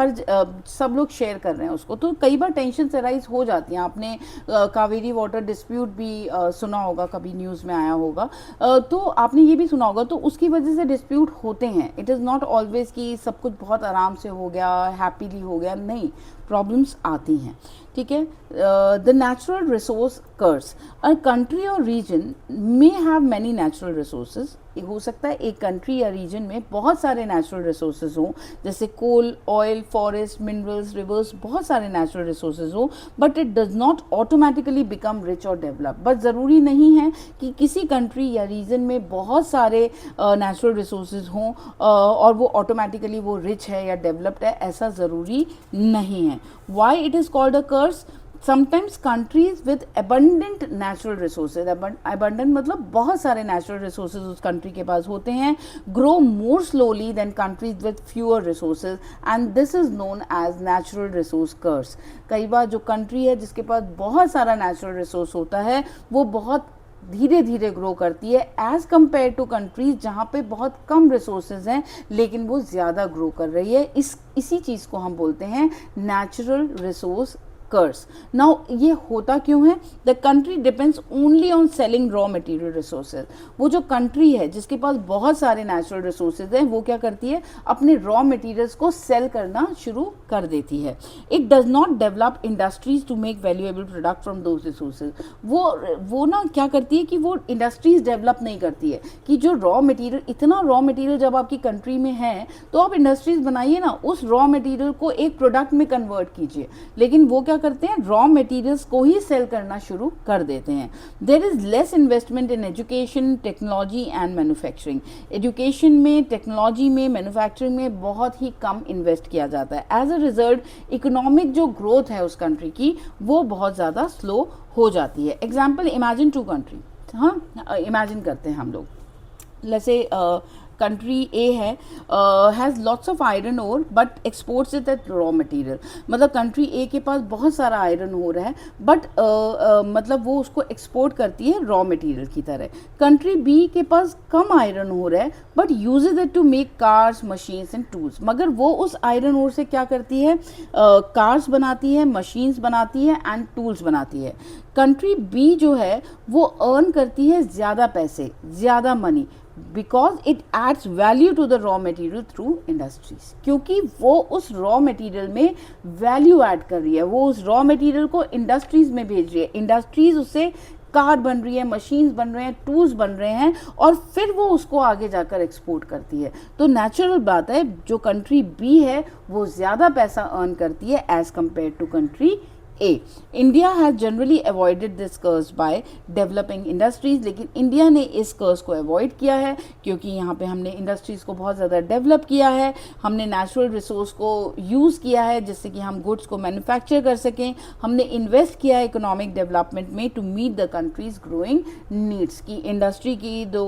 सब लोग शेयर कर रहे हैं उसको, तो कई बार टेंशन अराइज हो जाती हैं। आपने कावेरी वाटर डिस्प्यूट भी सुना होगा, कभी न्यूज़ में आया होगा, तो आपने ये भी सुना होगा, तो उसकी वजह से डिस्प्यूट होते हैं। इट इज़ नॉट ऑलवेज कि सब कुछ बहुत आराम से हो गया, हैप्पीली हो गया, नहीं, प्रॉब्लम्स आती हैं। ठीक है, the natural resource curse, a country or region may have many natural resources. हो सकता है एक कंट्री या रीजन में बहुत सारे नेचुरल रिसोर्सेज हों, जैसे कोल, ऑयल, फॉरेस्ट, मिनरल्स, रिवर्स, बहुत सारे नेचुरल रिसोर्सेज हों, but it does not automatically become rich और डेवलप। बट ज़रूरी नहीं है कि किसी कंट्री या रीजन में बहुत सारे नेचुरल रिसोर्सेज हों और वो ऑटोमेटिकली वो रिच है या डेवलप्ड है, ऐसा ज़रूरी नहीं है। Why it is called a curse? Sometimes countries with abundant natural resources, abundant मतलब बहुत सारे नेचुरल रिसोर्सेज उस कंट्री के पास होते हैं, grow more slowly than countries with fewer resources, and this is known as natural resource curse. कई बार जो कंट्री है जिसके पास बहुत सारा नेचुरल रिसोर्स होता है, वो बहुत धीरे धीरे ग्रो करती है एज कम्पेयर टू कंट्रीज जहाँ पे बहुत कम रिसोर्सेज हैं लेकिन वो ज़्यादा ग्रो कर रही है। इसी चीज़ को हम बोलते हैं नेचुरल रिसोर्स कर्स। नाउ ये होता क्यों है? The country depends only on selling raw material resources. वो जो कंट्री है जिसके पास बहुत सारे नेचुरल रिसोर्सेज हैं, वो क्या करती है? अपने रॉ मटेरियल्स को सेल करना शुरू कर देती है। It does not develop industries to make valuable product from those resources. वो ना क्या करती है कि वो इंडस्ट्रीज डेवलप नहीं करती है कि जो रॉ मटेरियल, इतना रॉ मटेरियल जब आपकी कंट्री में है तो आप इंडस्ट्रीज बनाइए ना, उस रॉ मटेरियल को एक प्रोडक्ट में कन्वर्ट कीजिए। लेकिन वो क्या करते हैं, रॉ मटेरियल्स को ही सेल करना शुरू कर देते हैं. There is less investment in education, technology and manufacturing. Education में, टेक्नोलॉजी में, मैन्युफैक्चरिंग में बहुत ही कम इन्वेस्ट किया जाता है. एज अ रिजल्ट इकोनॉमिक जो ग्रोथ है उस कंट्री की वो बहुत ज़्यादा स्लो हो जाती है. Example, imagine 2 country. हाँ, इमेजिन करते हैं हम लोग. जैसे कंट्री ए है, has lots of iron ore but exports it at raw material. मतलब कंट्री ए के पास बहुत सारा आयरन ओर है बट मतलब वो उसको एक्सपोर्ट करती है रॉ मटेरियल की तरह. कंट्री बी के पास कम आयरन ओर है but uses it to make cars, machines and tools. मगर वो उस आयरन ओर से क्या करती है, कार्स बनाती है, मशीन्स बनाती है एंड टूल्स बनाती है. कंट्री बी जो है वो अर्न करती है ज़्यादा पैसे, ज़्यादा money, because it adds value to the raw material through industries. क्योंकि वो उस रॉ मटेरियल में वैल्यू ऐड कर रही है, वो उस रॉ मटेरियल को इंडस्ट्रीज में भेज रही है. इंडस्ट्रीज उससे कार बन रही है, मशीन्स बन रहे हैं, टूल्स बन रहे हैं और फिर वो उसको आगे जाकर एक्सपोर्ट करती है. तो नेचुरल बात है, जो कंट्री बी है वो ज़्यादा पैसा अर्न करती है as compare to country A. India has generally avoided this curse by developing industries. लेकिन इंडिया ने इस कर्ज को अवॉइड किया है क्योंकि यहाँ पे हमने इंडस्ट्रीज़ को बहुत ज़्यादा डेवलप किया है, हमने नेचुरल रिसोर्स को यूज़ किया है जिससे कि हम गुड्स को मैन्युफैक्चर कर सकें, हमने इन्वेस्ट किया है इकोनॉमिक डेवलपमेंट में to meet the country's growing needs. की इंडस्ट्री की जो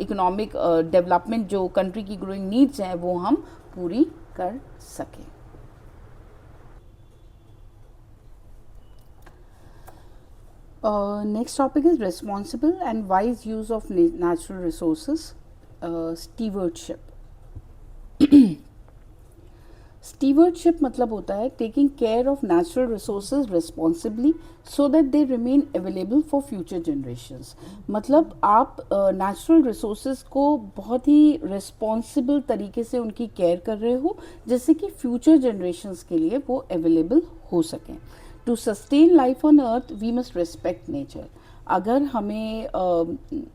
इकोनॉमिक डेवलपमेंट जो कंट्री की ग्रोइंग नीड्स हैं वो हम पूरी कर सकें. Next topic is responsible and wise use of natural resources. Stewardship. Stewardship मतलब होता है taking care of natural resources responsibly so that they remain available for future generations. मतलब आप natural resources को बहुत ही responsible तरीके से उनकी care कर रहे हो जिससे कि future generations के लिए वो available हो सकें. To sustain life on earth, we must respect nature. अगर हमें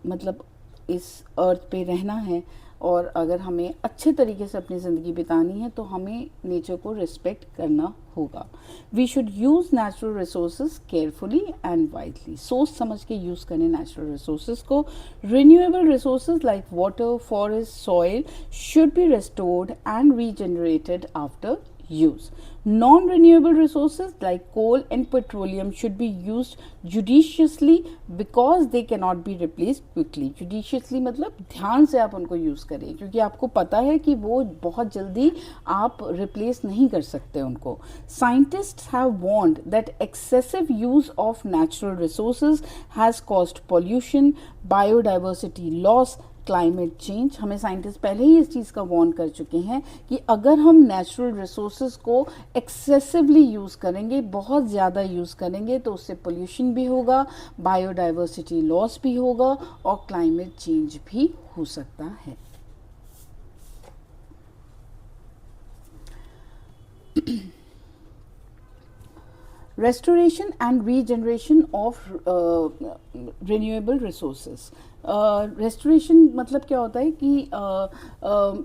मतलब इस अर्थ पे रहना है और अगर हमें अच्छे तरीके से अपनी ज़िंदगी बितानी है तो हमें नेचर को रिस्पेक्ट करना होगा. We should use natural resources carefully and wisely. सोच समझ के यूज़ करें नेचुरल रिसोर्सेज को. Renewable resources like water, forest, soil should be restored and regenerated after use. Non-renewable resources like coal and petroleum should be used judiciously because they cannot be replaced quickly. Judiciously मतलब ध्यान से आप उनको use करें क्योंकि आपको पता है कि वो बहुत जल्दी आप रिप्लेस नहीं कर सकते उनको. Scientists have warned that excessive use of natural resources has caused pollution, biodiversity loss, climate change. हमें साइंटिस्ट पहले ही इस चीज़ का वार्न कर चुके हैं कि अगर हम नेचुरल रिसोर्सेज को एक्सेसिवली यूज़ करेंगे, बहुत ज़्यादा यूज़ करेंगे तो उससे पोल्यूशन भी होगा, बायोडाइवर्सिटी लॉस भी होगा और क्लाइमेट चेंज भी हो सकता है. Restoration and regeneration of renewable resources. Restoration मतलब क्या होता है कि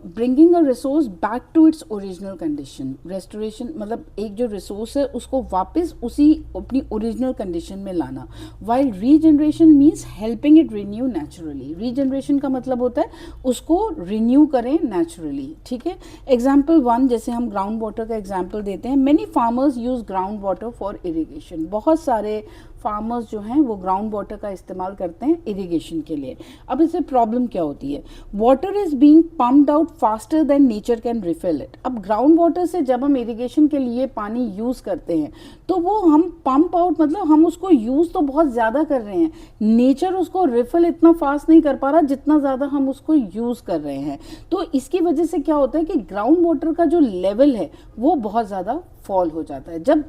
bringing a resource back to its original condition. Restoration मतलब एक जो रिसोर्स है उसको वापस उसी अपनी ओरिजिनल कंडीशन में लाना. While regeneration means helping it renew naturally. Regeneration का मतलब होता है उसको रिन्यू करें नेचुरली. ठीक है. एग्जाम्पल 1 जैसे हम ग्राउंड वाटर का एग्जाम्पल देते हैं. Many farmers use ground water for irrigation. बहुत सारे फार्मर्स जो हैं वो ग्राउंड वाटर का इस्तेमाल करते हैं इरिगेशन के लिए. अब इससे प्रॉब्लम क्या होती है? Water is being pumped out faster than nature can refill it. अब ग्राउंड वाटर से जब हम इरिगेशन के लिए पानी यूज़ करते हैं तो वो हम पंप आउट मतलब हम उसको यूज़ तो बहुत ज़्यादा कर रहे हैं, नेचर उसको रिफिल इतना फास्ट नहीं कर पा रहा जितना ज़्यादा हम उसको यूज़ कर रहे हैं. तो इसकी वजह से क्या होता है कि ग्राउंड वाटर का जो लेवल है वो बहुत ज़्यादा फॉल हो जाता है. जब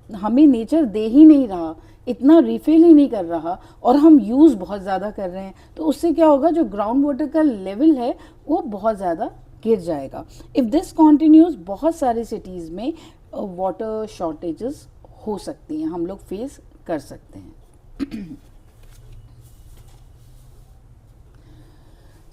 हमें नेचर दे ही नहीं रहा, इतना रिफिल ही नहीं कर रहा और हम यूज़ बहुत ज़्यादा कर रहे हैं तो उससे क्या होगा, जो ग्राउंड वाटर का लेवल है वो बहुत ज़्यादा गिर जाएगा. इफ़ दिस कॉन्टिन्यूज बहुत सारी सिटीज़ में वाटर शॉर्टेजेस हो सकती हैं, हम लोग फेस कर सकते हैं.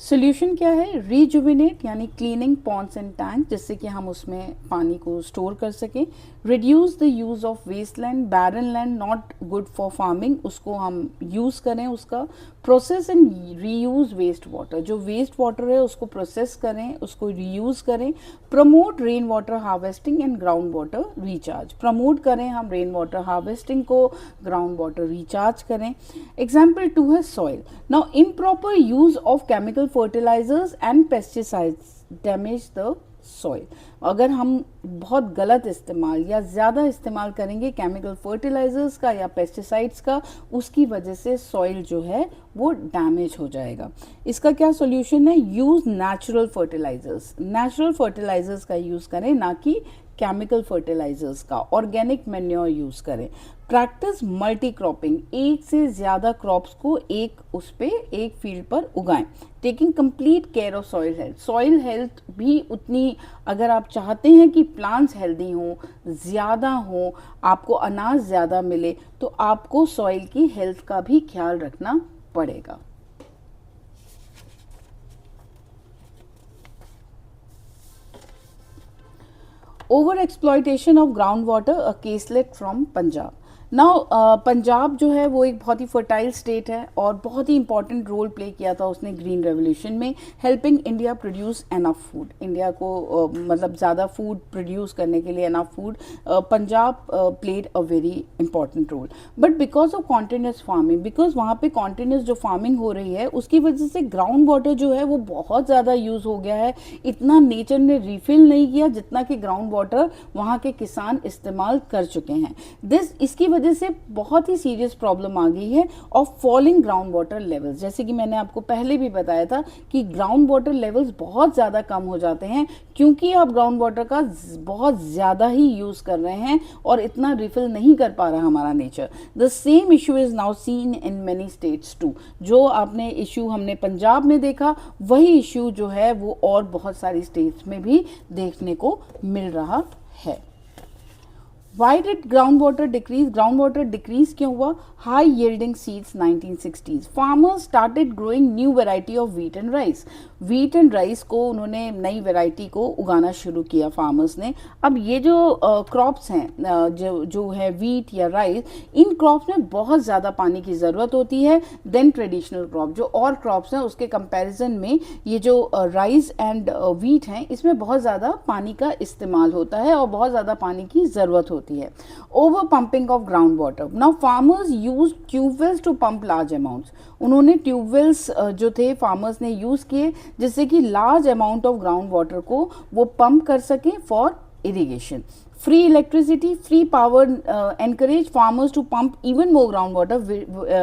सोल्यूशन क्या है? रीजुविनेट यानी क्लीनिंग पॉन्ड्स एंड टैंक, जिससे कि हम उसमें पानी को स्टोर कर सकें। Reduce the use of waste land, barren land not good for farming, उसको हम यूज़ करें उसका। Process and reuse waste water, जो वेस्ट वाटर है उसको प्रोसेस करें, उसको रीयूज़ करें। Promote rain water harvesting and ground water recharge, promote करें हम रेन वाटर हार्वेस्टिंग को, ग्राउंड वाटर रिचार्ज करें। एग्जाम्पल 2 है soil. Now improper use of chemical fertilizers and pesticides damage the soil. अगर हम बहुत गलत इस्तेमाल या ज़्यादा इस्तेमाल करेंगे केमिकल फर्टिलाइजर्स का या पेस्टिसाइड्स का, उसकी वजह से सॉइल जो है वो डैमेज हो जाएगा। इसका क्या सॉल्यूशन है? Use natural fertilizers, natural fertilizers का यूज़ करें, ना कि केमिकल फर्टिलाइजर्स का। ऑर्गेनिक मैन्योर यूज़ करें। प्रैक्टिस मल्टी क्रॉपिंग, एक से ज़्यादा क्रॉप्स को एक फील्ड पर उगाएं। Taking complete care of soil health, soil health भी उतनी, अगर आप चाहते हैं कि प्लांट्स हेल्दी हों, ज़्यादा हों, आपको अनाज ज़्यादा मिले, तो आपको सॉइल की हेल्थ का भी ख्याल रखना पड़ेगा। Over exploitation of ground water, a caselet from Punjab. Now Punjab जो है वो एक बहुत ही फर्टाइल स्टेट है और बहुत ही इंपॉर्टेंट रोल प्ले किया था उसने ग्रीन रेवोल्यूशन में, helping India produce enough food. India को मतलब ज़्यादा फूड प्रोड्यूस करने के लिए enough food Punjab played a very important role. But because of continuous farming, because वहाँ पे कॉन्टिन्यूस जो फार्मिंग हो रही है उसकी वजह से ग्राउंड वाटर जो है वो बहुत ज़्यादा यूज़ हो गया है। इतना नेचर ने रिफिल नहीं किया जितना कि ग्राउंड वाटर वहाँ के किसान इस्तेमाल कर चुके हैं। इसकी वजह से बहुत ही सीरियस प्रॉब्लम आ गई है of falling ground water levels. जैसे कि मैंने आपको पहले भी बताया था कि ग्राउंड वाटर लेवल्स बहुत ज़्यादा कम हो जाते हैं क्योंकि आप ग्राउंड वाटर का बहुत ज़्यादा ही यूज़ कर रहे हैं और इतना रिफिल नहीं कर पा रहा हमारा nature. The same issue is now seen in many states too. जो आपने इशू हमने पंजाब में देखा, वही इशू जो है वो और बहुत सारी स्टेट्स में भी देखने को मिल रहा है। Why did groundwater decrease? Groundwater decrease क्यों हुआ? High yielding seeds 1960s. Farmers started growing new variety of wheat and rice. Wheat and rice को उन्होंने नई वैरायटी को उगाना शुरू किया फार्मर्स ने। अब ये जो क्रॉप्स हैं जो है वीट या राइस, इन क्रॉप्स में बहुत ज़्यादा पानी की ज़रूरत होती है देन ट्रेडिशनल क्रॉप। जो और क्रॉप्स हैं उसके कंपैरिजन में ये जो राइस एंड वीट हैं इसमें बहुत ज़्यादा पानी का इस्तेमाल होता है और बहुत ज़्यादा पानी की ज़रूरत होती है। Over pumping of ground water. Now farmers use tubewells to pump large amounts. उन्होंने ट्यूबवेल्स जो थे फार्मर्स ने यूज़ किए जिससे कि large amount of ground water को वो पंप कर सकें for irrigation. Free electricity, free power encourage farmers to pump even more groundwater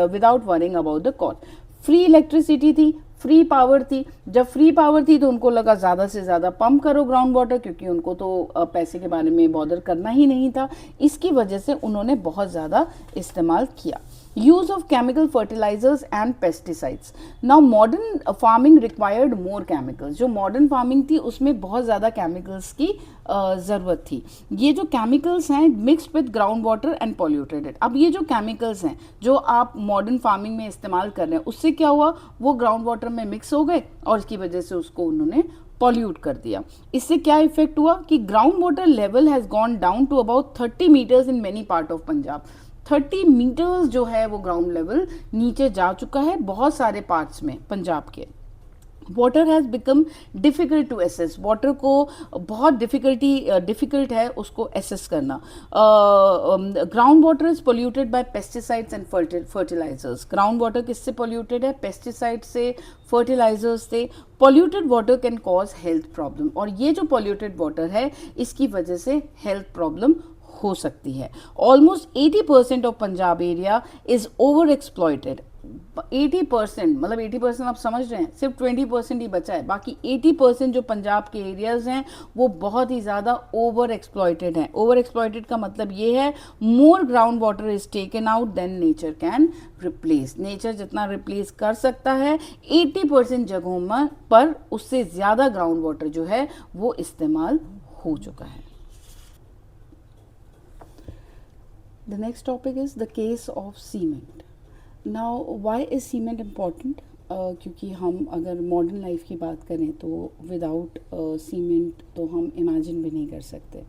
without worrying about the cost. Free electricity थी, फ्री पावर थी। जब फ्री पावर थी तो उनको लगा ज़्यादा से ज़्यादा पंप करो ग्राउंड वाटर, क्योंकि उनको तो पैसे के बारे में बॉदर करना ही नहीं था। इसकी वजह से उन्होंने बहुत ज़्यादा इस्तेमाल किया। Use of chemical fertilizers and pesticides. Now modern farming required more chemicals. जो मॉडर्न फार्मिंग थी उसमें बहुत ज़्यादा केमिकल्स की ज़रूरत थी। ये जो केमिकल्स हैं mixed with ground water and polluted it. अब ये जो केमिकल्स हैं जो आप मॉडर्न फार्मिंग में इस्तेमाल कर रहे हैं उससे क्या हुआ, वो ग्राउंड वाटर में मिक्स हो गए और इसकी वजह से उसको उन्होंने पॉल्यूट कर दिया। इससे क्या इफेक्ट हुआ कि ground water level has gone down to about 30 metres in many part of Punjab. 30 metres जो है वो ग्राउंड लेवल नीचे जा चुका है बहुत सारे पार्ट्स में पंजाब के। Water has become difficult to access. Water को बहुत डिफ़िकल्ट है उसको एसेस करना। Ground water is polluted by pesticides and fertilizers. Ground water किससे पोल्यूटेड है? पेस्टिसाइड से, फर्टिलाइजर्स से। Polluted water can cause health problem, और ये जो पॉल्यूटेड वाटर है इसकी वजह से हेल्थ प्रॉब्लम हो सकती है। Almost 80% of Punjab area is over exploited. 80% मतलब 80% आप समझ रहे हैं, सिर्फ 20% ही बचा है। बाकी 80% जो पंजाब के एरियाज हैं वो बहुत ही ज़्यादा ओवर एक्सप्लॉयटेड हैं। ओवर एक्सप्लॉयटेड का मतलब ये है more ground water is taken out than nature can replace. Nature जितना रिप्लेस कर सकता है 80% जगहों पर उससे ज़्यादा ग्राउंड वाटर जो है वो इस्तेमाल हो चुका है। The next topic is the case of cement. Now, why is cement important? क्योंकि हम अगर मॉडर्न लाइफ की बात करें तो विदाउट सीमेंट तो हम इमेजिन भी नहीं कर सकते.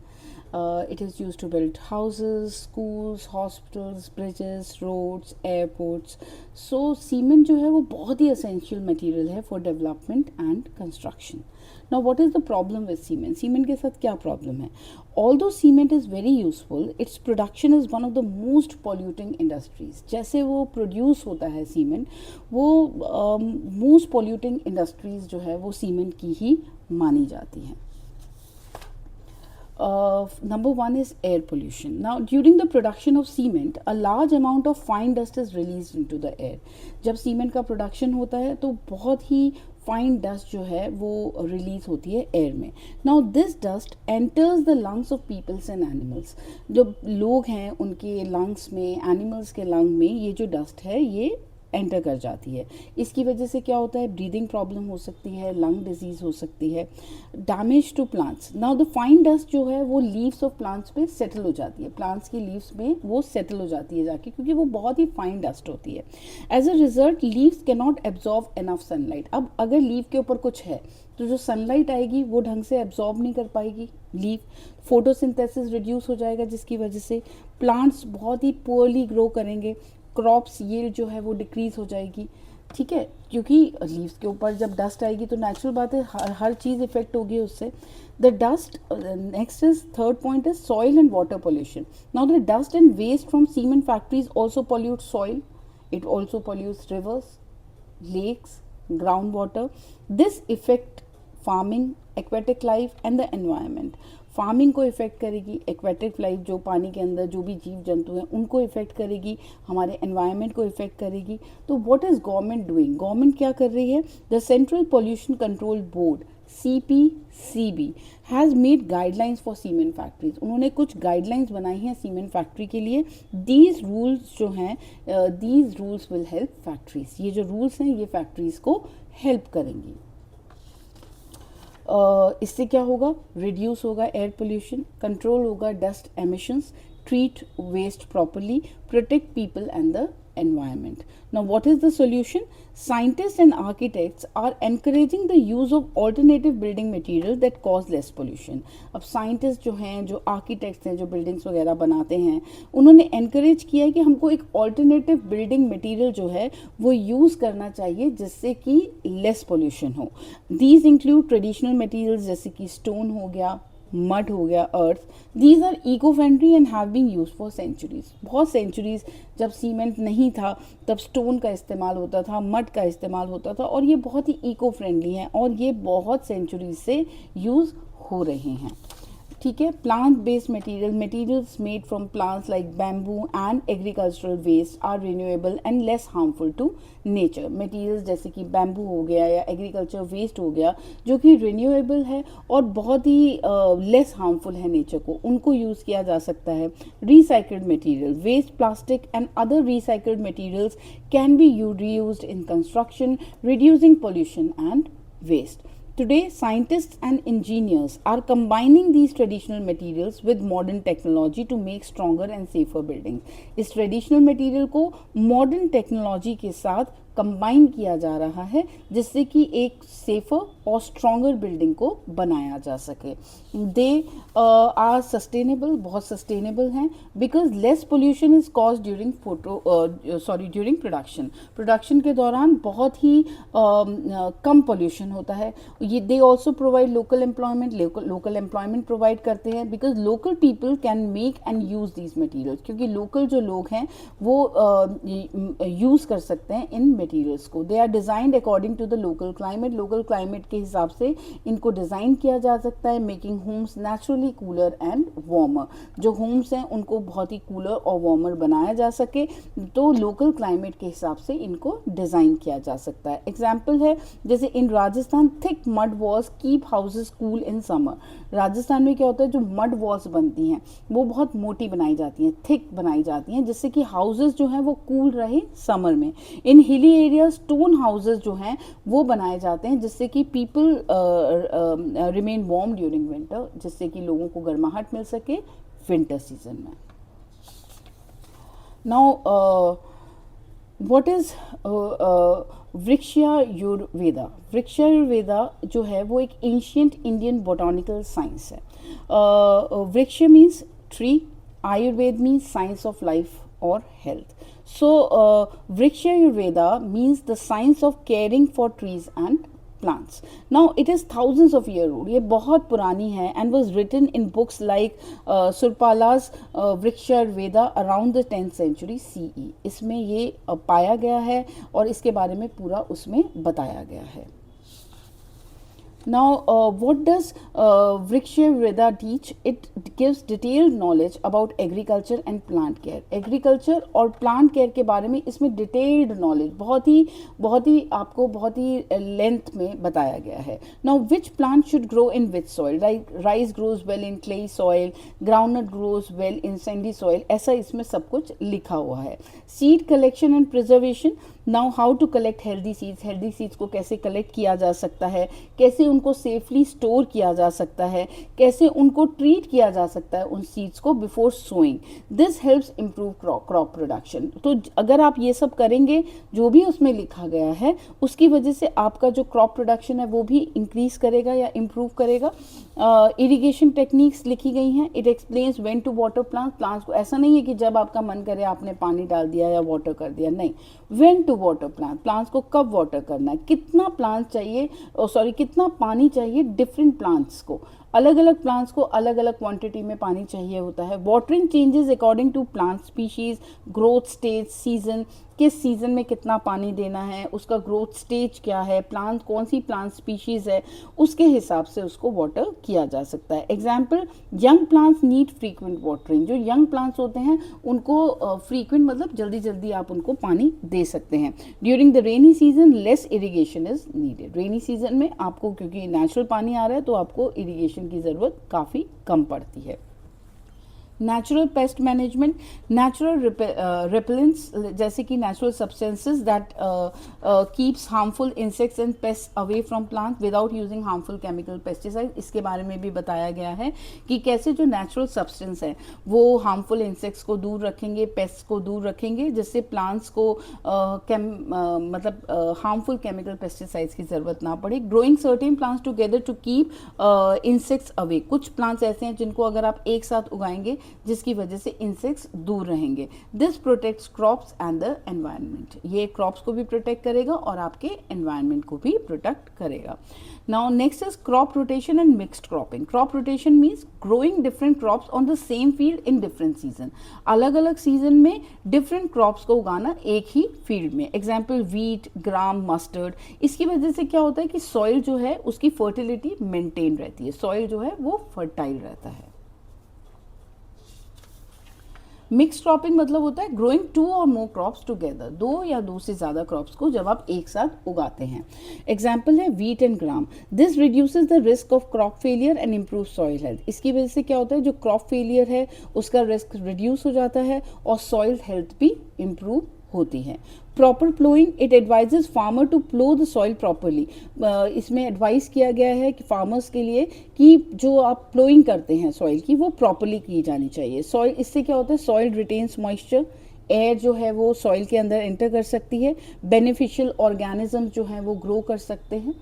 It is used to build houses, schools, hospitals, bridges, roads, airports. So cement जो है वो बहुत ही essential material है for development and construction. Now what is the problem with cement? Cement के साथ क्या problem है? Although cement is very useful, its production is one of the most polluting industries. जैसे वो produce होता है cement, वो most polluting industries जो है वो cement की ही मानी जाती हैं. Number one is air pollution. Now, during the production of cement, a large amount of fine dust is released into the air. जब सीमेंट का प्रोडक्शन होता है तो बहुत ही फाइन डस्ट जो है वो रिलीज होती है एयर में. Now this dust enters the lungs of peoples and animals. जो लोग हैं उनके लंग्स में, एनिमल्स के लंग में ये जो डस्ट है ये एंटर कर जाती है. इसकी वजह से क्या होता है, ब्रीदिंग प्रॉब्लम हो सकती है, लंग डिजीज हो सकती है, damage to plants. Now the fine dust जो है वो लीव्स ऑफ प्लांट्स पे सेटल हो जाती है, प्लांट्स की लीव्स में वो सेटल हो जाती है जाके, क्योंकि वो बहुत ही फाइन डस्ट होती है. As a result leaves can not absorb enough sunlight. अब अगर लीव के ऊपर कुछ है तो जो सनलाइट आएगी वो ढंग से एब्जॉर्ब नहीं कर पाएगी लीव. फोटोसिंथेसिस रिड्यूस हो जाएगा जिसकी वजह से प्लांट्स बहुत ही पुअरली ग्रो करेंगे. क्रॉप्स यील्ड जो है वो डिक्रीज हो जाएगी. ठीक है, क्योंकि लीव्स के ऊपर जब डस्ट आएगी तो नेचुरल बात है हर चीज़ इफेक्ट होगी उससे. The dust next is third point is soil and water pollution. Now the dust and waste from cement factories also pollute soil. It also pollutes rivers, lakes, ground water. This effect farming, aquatic life and the environment. Farming को effect करेगी, aquatic life जो पानी के अंदर जो भी जीव जंतु हैं उनको इफेक्ट करेगी, हमारे एनवायरनमेंट को इफेक्ट करेगी. तो what is government doing? Government क्या कर रही है? The central pollution control board CPCB has made guidelines for cement factories. उन्होंने कुछ गाइडलाइंस बनाई हैं सीमेंट फैक्ट्री के लिए. दीज रूल्स जो हैं, these rules will help factories. ये जो रूल्स हैं ये फैक्ट्रीज को हेल्प करेंगी. इससे क्या होगा? रिड्यूस होगा एयर पोल्यूशन, कंट्रोल होगा dust emissions, treat waste properly, protect people and the environment. Now what is the solution? Scientists and architects are encouraging the use of alternative building material that cause less pollution. अब scientist जो हैं, जो architects हैं, जो buildings वगैरह बनाते हैं, उन्होंने encourage किया है कि हमको एक alternative building material जो है वो यूज़ करना चाहिए जिससे कि less pollution हो. These include traditional materials जैसे कि stone हो गया, मड हो गया, earth. These are eco friendly and have been use for centuries. बहुत सेंचुरीज जब सीमेंट नहीं था तब स्टोन का इस्तेमाल होता था, मड का इस्तेमाल होता था, और ये बहुत ही इको फ्रेंडली हैं और ये बहुत सेंचुरीज से यूज़ हो रहे हैं. ठीक है. Plant based materials made from plants like bamboo and agricultural waste are renewable and less harmful to nature. Materials जैसे कि बैम्बू हो गया या एग्रीकल्चर वेस्ट हो गया जो कि रिन्यूएबल है और बहुत ही लेस हार्मफुल है नेचर को, उनको यूज़ किया जा सकता है. Recycled material, waste plastic and other recycled materials can be reused in construction, reducing pollution and waste. Today, scientists and engineers are combining these traditional materials with modern technology to make stronger and safer buildings. इस traditional material को modern technology के साथ combine किया जा रहा है जिससे कि एक सेफर और स्ट्रॉन्गर बिल्डिंग को बनाया जा सके. दे आर सस्टेनेबल, बहुत सस्टेनेबल हैं, because less pollution is cause during during production के दौरान बहुत ही कम पोल्यूशन होता है. ये they also provide local employment provide करते हैं, because local people can make and use these materials. क्योंकि लोकल जो लोग हैं वो यूज़ कर सकते हैं इन मटेरियल्स को. They are designed according to the local climate के हिसाब से इनको डिज़ाइन किया जा सकता है, making homes naturally cooler and warmer. जो होम्स हैं उनको बहुत ही कूलर और वार्मर बनाया जा सके तो लोकल क्लाइमेट के हिसाब से इनको डिज़ाइन किया जा सकता है. एग्जाम्पल है जैसे in Rajasthan thick mud walls keep houses cool in summer. Rajasthan में क्या होता है, जो मड वॉल्स बनती हैं वो बहुत मोटी बनाई जाती हैं, थिक बनाई जाती हैं, जिससे कि हाउसेज जो हैं वो कूल रहे समर में. इन हिली एरिया स्टोन हाउसेज जो हैं वो बनाए जाते हैं जिससे कि people remain warm during winter, जिससे कि लोगों को गर्माहट मिल सके विंटर सीजन में. नाउ वृक्षायुर्वेदा, वृक्षायुर्वेदा जो है वो एक एंशियंट इंडियन बोटॉनिकल साइंस है. वृक्ष means tree, Ayurveda means science of life or health. So Vrikshayurveda means the science of caring for trees and plants. Now it is thousands of year old. ये बहुत पुरानी है and was written in books like Surpala's Vrikshayurveda around the 10th century CE. इसमें ये पाया गया है और इसके बारे में पूरा उसमें बताया गया है. Now, what does Vrikshayurveda teach? It gives detailed knowledge about agriculture and plant care. Agriculture और plant care के बारे में इसमें detailed knowledge बहुत ही आपको बहुत ही length में बताया गया है. Now, which plant should grow in which soil? Like rice grows well in clay soil, groundnut grows well in sandy soil. ऐसा इसमें सब कुछ लिखा हुआ है. Seed collection and preservation. Now how to collect healthy seeds, healthy seeds को कैसे collect किया जा सकता है, कैसे उनको सेफली स्टोर किया जा सकता है, कैसे उनको ट्रीट किया जा सकता है उन सीड्स को before sowing. This helps improve crop production. तो अगर आप ये सब करेंगे जो भी उसमें लिखा गया है उसकी वजह से आपका जो क्रॉप प्रोडक्शन है वो भी इंक्रीज करेगा या इम्प्रूव करेगा. इरिगेशन टेक्निक्स लिखी गई हैं. It explains when to water plants को. ऐसा नहीं है कि जब आपका मन करे आपने पानी डाल दिया या वाटर कर दिया, नहीं. व्हेन टू वाटर प्लांट्स को कब वाटर करना है, कितना प्लांट चाहिए, कितना पानी चाहिए डिफरेंट प्लांट्स को. अलग अलग प्लांट्स को अलग अलग क्वांटिटी में पानी चाहिए होता है. Watering changes according to plant species, growth stage, season, किस सीजन में कितना पानी देना है, उसका ग्रोथ स्टेज क्या है, प्लांट कौन सी प्लांट स्पीशीज है, उसके हिसाब से उसको वाटर किया जा सकता है. Example, young plants need frequent watering. जो यंग प्लांट्स होते हैं उनको फ्रीक्वेंट मतलब जल्दी जल्दी आप उनको पानी दे सकते हैं. During the rainy season less irrigation is needed. Rainy season में आपको क्योंकि नेचुरल पानी आ रहा है तो आपको इरीगेशन की ज़रूरत काफ़ी कम पड़ती है. Natural pest management, natural repellents जैसे कि natural substances that keeps harmful insects and paste away from plant without using harmful chemical pesticide. इसके बारे में भी बताया गया है कि कैसे जो नेचुरल सब्सटेंस है वो हार्मफुल इंसेक्ट्स को दूर रखेंगे, पेस्ट को दूर रखेंगे, जिससे प्लांट्स को हार्मफुल केमिकल पेस्टिसाइड्स की ज़रूरत ना पड़े. Growing certain plants together to keep insects away. कुछ प्लांट्स ऐसे हैं जिनको अगर आप एक साथ उगाएंगे जिसकी वजह से इंसेक्ट्स दूर रहेंगे. This protects crops and the environment. ये क्रॉप्स को भी प्रोटेक्ट करेगा और आपके एनवायरनमेंट को भी प्रोटेक्ट करेगा. Now next is crop rotation and mixed cropping. Crop rotation means growing different crops on the same field in different season. अलग अलग सीजन में डिफरेंट क्रॉप्स को उगाना एक ही फील्ड में. एग्जाम्पल वीट, ग्राम, मस्टर्ड. इसकी वजह से क्या होता है कि सॉइल जो है उसकी फर्टिलिटी मेंटेन रहती है, सॉइल जो है वो फर्टाइल रहता है. मिक्स क्रॉपिंग मतलब होता है ग्रोइंग 2 और मोर क्रॉप्स टुगेदर. 2 या 2 से ज़्यादा क्रॉप्स को जब आप एक साथ उगाते हैं. एग्जाम्पल है wheat and gram. This reduces the risk of crop failure and improve soil health. इसकी वजह से क्या होता है, जो क्रॉप फेलियर है उसका रिस्क रिड्यूस हो जाता है और सॉइल हेल्थ भी इम्प्रूव होती है. Proper ploughing, it advises farmer to plough the soil properly. इसमें एडवाइस किया गया है कि फार्मर्स के लिए कि जो आप प्लोइंग करते हैं सॉइल की वो प्रॉपरली की जानी चाहिए. सॉइल, इससे क्या होता है, सॉइल रिटेन्स मॉइस्चर, एयर जो है वो सॉइल के अंदर एंटर कर सकती है, बेनिफिशियल ऑर्गेनिज्म जो है वो ग्रो कर सकते हैं.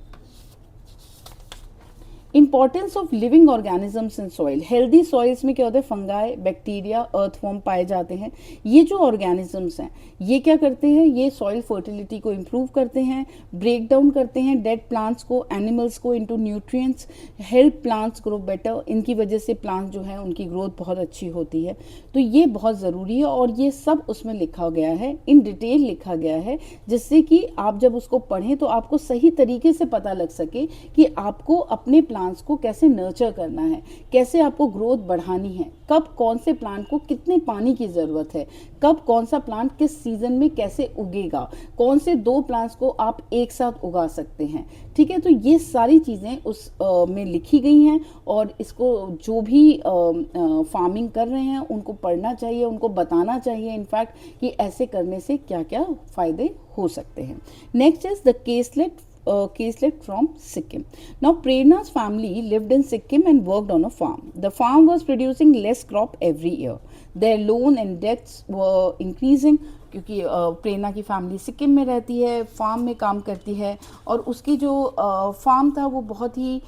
Importance of living organisms in soil. Healthy soils में क्या होता है, फंगाई, बैक्टीरिया, अर्थवॉर्म पाए जाते हैं. ये जो ऑर्गेनिजम्स हैं ये क्या करते हैं, ये सॉइल फर्टिलिटी को इम्प्रूव करते हैं, ब्रेक डाउन करते हैं डेड प्लांट्स को, एनिमल्स को into nutrients, help plants grow better. इनकी वजह से प्लांट जो है उनकी ग्रोथ बहुत अच्छी होती है. तो ये बहुत ज़रूरी है और ये सब उसमें लिखा गया है, इन डिटेल लिखा गया है, जिससे कि आप जब उसको पढ़ें तो आपको सही तरीके से पता लग सके कि आपको अपने प्लांट्स को कैसे नर्चर करना है, कैसे आपको ग्रोथ बढ़ानी है, कब कौन से प्लांट को कितने पानी की ज़रूरत है, कब कौन सा प्लांट किस सीजन में कैसे उगेगा, कौन से 2 प्लांट्स को आप एक साथ उगा सकते हैं. ठीक है, तो ये सारी चीज़ें उस में लिखी गई हैं और इसको जो भी फार्मिंग कर रहे हैं उनको पढ़ना चाहिए, उनको बताना चाहिए इनफैक्ट कि ऐसे करने से क्या क्या फ़ायदे हो सकते हैं. Next is the caselet from Sikkim. Now Prerna's family lived in Sikkim and worked on a farm. The farm was producing less crop every year. Their loan and debts were increasing. क्योंकि प्रेरणा की family Sikkim में रहती है, farm में काम करती है, और उसकी जो फार्म था वो बहुत ही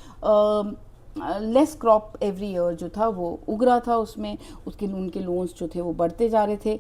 लेस क्रॉप एवरी ईयर जो था वो उग रहा था उसमें, उसके उनके लोन्स जो थे वो बढ़ते जा रहे थे।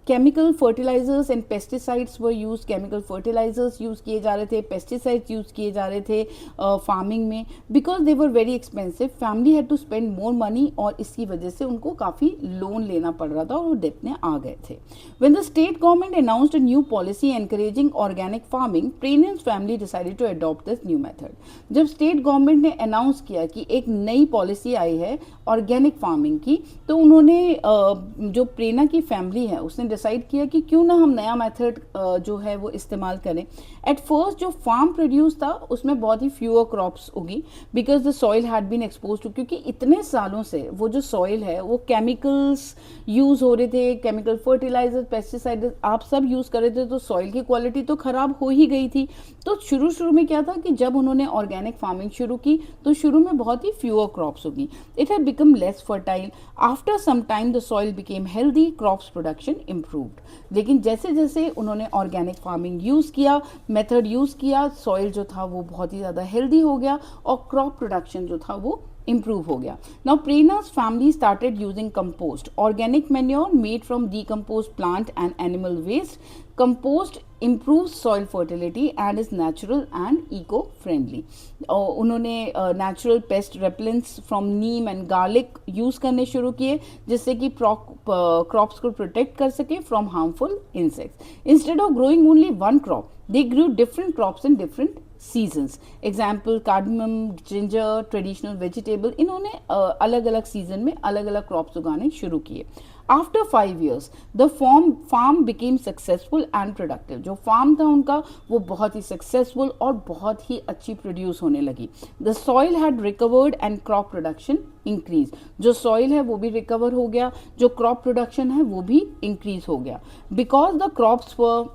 Chemical fertilizers and pesticides were use, chemical fertilizers use किए जा रहे थे, पेस्टिसाइड्स यूज़ किए जा रहे थे फार्मिंग में, because they were very expensive, family had to spend more money, और इसकी वजह से उनको काफ़ी लोन लेना पड़ रहा था और वो डेट में आ गए थे। When the state government announced a new policy encouraging organic farming, प्रेनियंस family decided to adopt this new method. जब स्टेट गवर्नमेंट ने अनाउंस किया कि एक नई पॉलिसी आई है ऑर्गेनिक फार्मिंग की, तो उन्होंने जो प्रेरणा की फैमिली है उसने डिसाइड किया कि क्यों ना हम नया मेथड जो है वो इस्तेमाल करें। एट फर्स्ट जो फार्म प्रोड्यूस था उसमें बहुत ही फ्यूअर क्रॉप्स उगी, because the soil had been expose to, क्योंकि इतने सालों से वो जो सॉइल है वो केमिकल्स यूज हो रहे थे, केमिकल फर्टिलाइजर, पेस्टिसाइड आप सब यूज कर रहे थे, तो सॉइल की क्वालिटी तो खराब हो ही गई थी। तो शुरू में क्या था कि जब उन्होंने ऑर्गेनिक फार्मिंग शुरू की तो शुरू में बहुत ही फ्यूअर क्रॉप्स होगी, it had become less fertile. After some time the soil became healthy, crops production improved. लेकिन जैसे जैसे उन्होंने ऑर्गेनिक फार्मिंग यूज़ किया, मेथड यूज़ किया, सॉइल जो था वो बहुत ही ज़्यादा हेल्दी हो गया और क्रॉप प्रोडक्शन जो था वो improve हो गया। Now Prerna's family started using compost, organic manure made from decomposed plant and animal waste. Compost improves soil fertility and is natural and eco-friendly. उन्होंने natural pest repellents from neem and garlic use करने शुरू किए, जिससे कि crops को protect कर सके from harmful insects. Instead of growing only one crop, they grew different crops in different seasons. Example cardamom, ginger, traditional vegetable, इन्होंने अलग अलग सीजन में अलग अलग क्रॉप्स उगाने शुरू किए। After 5 years the farm became successful and productive. जो फार्म था उनका वो बहुत ही सक्सेसफुल और बहुत ही अच्छी प्रोड्यूस होने लगी। The soil had recovered and crop production increase. जो सॉइल है वो भी रिकवर हो गया, जो क्रॉप प्रोडक्शन है वो भी इंक्रीज हो गया। Because the crops were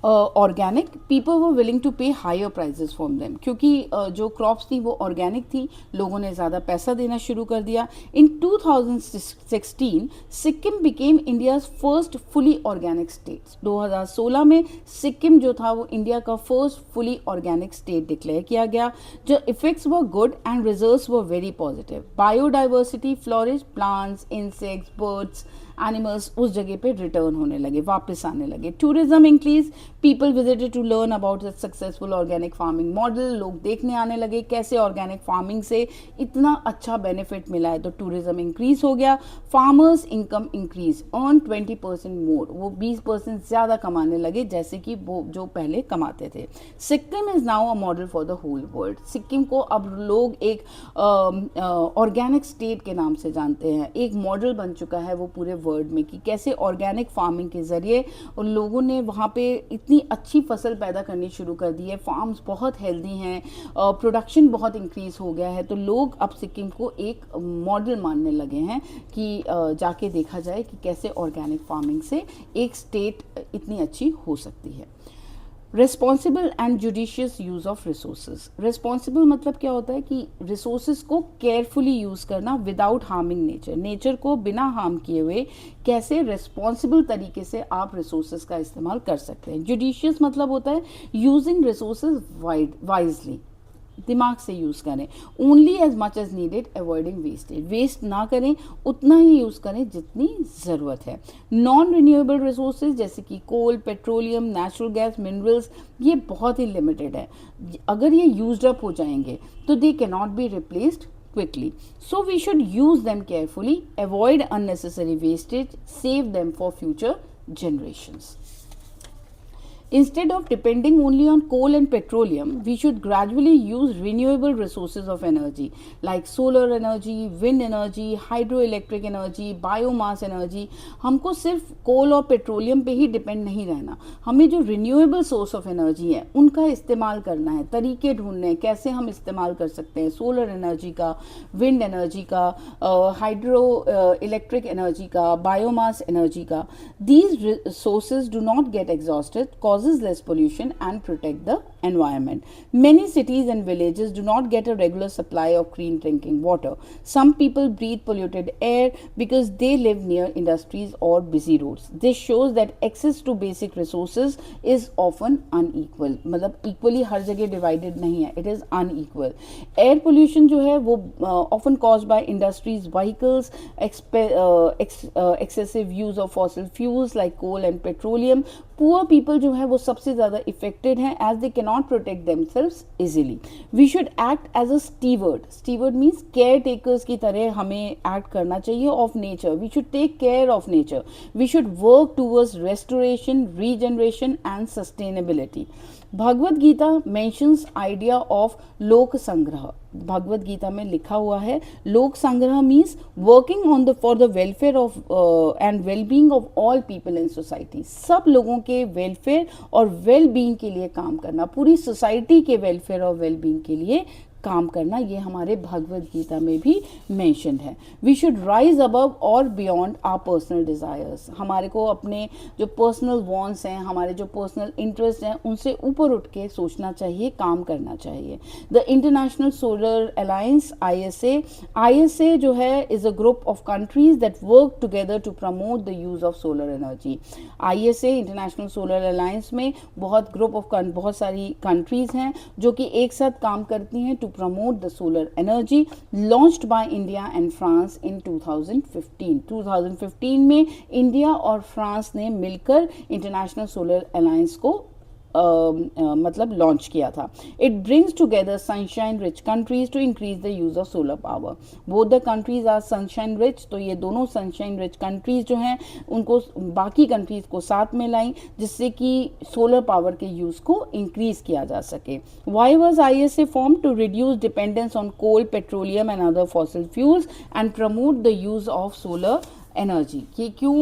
organic, people were willing to pay higher prices from them, क्योंकि जो क्रॉप्स थी वो ऑर्गेनिक थी, लोगों ने ज़्यादा पैसा देना शुरू कर दिया। In 2016 Sikkim became India's first fully organic state. 2016 में सिक्किम जो था वो इंडिया का first fully organic state declare किया गया। जो effects were good and results were very positive. Biodiversity flourish, plants, insects, birds, animals उस जगह पे रिटर्न होने लगे, वापस आने लगे। Tourism increase, people visited to learn about the successful organic farming model. लोग देखने आने लगे कैसे ऑर्गेनिक फार्मिंग से इतना अच्छा बेनिफिट मिला है, तो टूरिज्म इंक्रीज हो गया। फार्मर्स इनकम इंक्रीज, अर्न 20% मोर, वो 20% ज़्यादा कमाने लगे जैसे कि वो जो पहले कमाते थे। Sikkim is now a model for the whole world. Sikkim को अब लोग एक ऑर्गेनिक स्टेट के नाम से जानते हैं, एक मॉडल बन चुका है वो पूरे वर्ल्ड में कि कैसे ऑर्गेनिक फार्मिंग के ज़रिए उन लोगों ने वहाँ पे इतनी अच्छी फसल पैदा करनी शुरू कर दी है। फार्म्स बहुत हेल्दी हैं, प्रोडक्शन बहुत इंक्रीज हो गया है, तो लोग अब सिक्किम को एक मॉडल मानने लगे हैं कि जाके देखा जाए कि कैसे ऑर्गेनिक फार्मिंग से एक स्टेट इतनी अच्छी हो सकती है। Responsible and judicious use of resources. Responsible मतलब क्या होता है कि रिसोर्सेज को केयरफुली यूज़ करना विदाउट हार्मिंग नेचर, नेचर को बिना हार्म किए हुए कैसे रिस्पॉन्सिबल तरीके से आप रिसोर्सेज का इस्तेमाल कर सकते हैं। जुडिशियस मतलब होता है यूजिंग रिसोर्सेज वाइजली, दिमाग से यूज़ करें। Only as much as needed, avoiding wastage, waste ना करें, उतना ही यूज़ करें जितनी ज़रूरत है। नॉन रिन्यूएबल रिसोर्सेज जैसे कि कोल, पेट्रोलियम, नेचुरल गैस, मिनरल्स, ये बहुत ही लिमिटेड है। अगर ये यूज्ड अप हो जाएंगे तो they can not be replaced quickly. So we should use them carefully, avoid unnecessary wastage, save them for future generations. Instead of depending only on coal and petroleum, we should gradually use renewable resources of energy like solar energy, wind energy, hydroelectric energy, biomass energy. हमको सिर्फ कोल और petroleum पे ही depend नहीं रहना, हमें जो renewable source of energy है उनका इस्तेमाल करना है। तरीके ढूंढने हैं कैसे हम इस्तेमाल कर सकते हैं सोलर एनर्जी का, विंड एनर्जी का, हाइड्रो इलेक्ट्रिक एनर्जी का, बायोमास एनर्जी का। These sources do not get exhausted, causing causes less pollution and protect the environment. Many cities and villages do not get a regular supply of clean drinking water. Some people breathe polluted air because they live near industries or busy roads. This shows that access to basic resources is often unequal. मतलब equally हर जगह divided नहीं है, it is unequal. Air pollution जो है वो often caused by industries, vehicles, excessive use of fossil fuels like coal and petroleum. Poor people जो है वो सबसे ज़्यादा affected हैं as they cannot protect themselves easily. We should act as a steward. Steward means caretakers की तरह हमें act करना चाहिए of nature. We should take care of nature. We should work towards restoration, regeneration and sustainability. Bhagavad Gita mentions idea of लोक संग्रह. भगवद गीता में लिखा हुआ है लोक संग्रह means working on the for the welfare of and wellbeing of all people in society. सब लोगों के वेलफेयर और वेलबींग के लिए काम करना, पूरी सोसाइटी के वेलफेयर और वेलबींग के लिए काम करना, ये हमारे भगवद गीता में भी मेंशन्ड है. वी शुड राइज अबव और बियॉन्ड आवर पर्सनल डिज़ायर्स. हमारे को अपने जो पर्सनल वांट्स हैं, हमारे जो पर्सनल इंटरेस्ट हैं, उनसे ऊपर उठ के सोचना चाहिए, काम करना चाहिए. The International Solar Alliance ISA जो है is a group of countries that work together to promote the use of solar energy. ISA International Solar Alliance में बहुत सारी कंट्रीज़ हैं जो कि एक साथ काम करती हैं to promote the solar energy, launched by India and France in 2015. 2015 में इंडिया और फ्रांस ने मिलकर इंटरनेशनल सोलर अलायंस को मतलब लॉन्च किया था. It brings together sunshine rich countries to increase the use of solar power. Both the countries are sunshine rich, तो ये दोनों सनशाइन रिच कंट्रीज जो हैं उनको बाकी कंट्रीज को साथ में लाई जिससे कि सोलर पावर के यूज को इंक्रीज किया जा सके. Why was ISA form? To reduce dependence on coal, petroleum and other fossil fuels and promote the use of solar energy. कि क्यों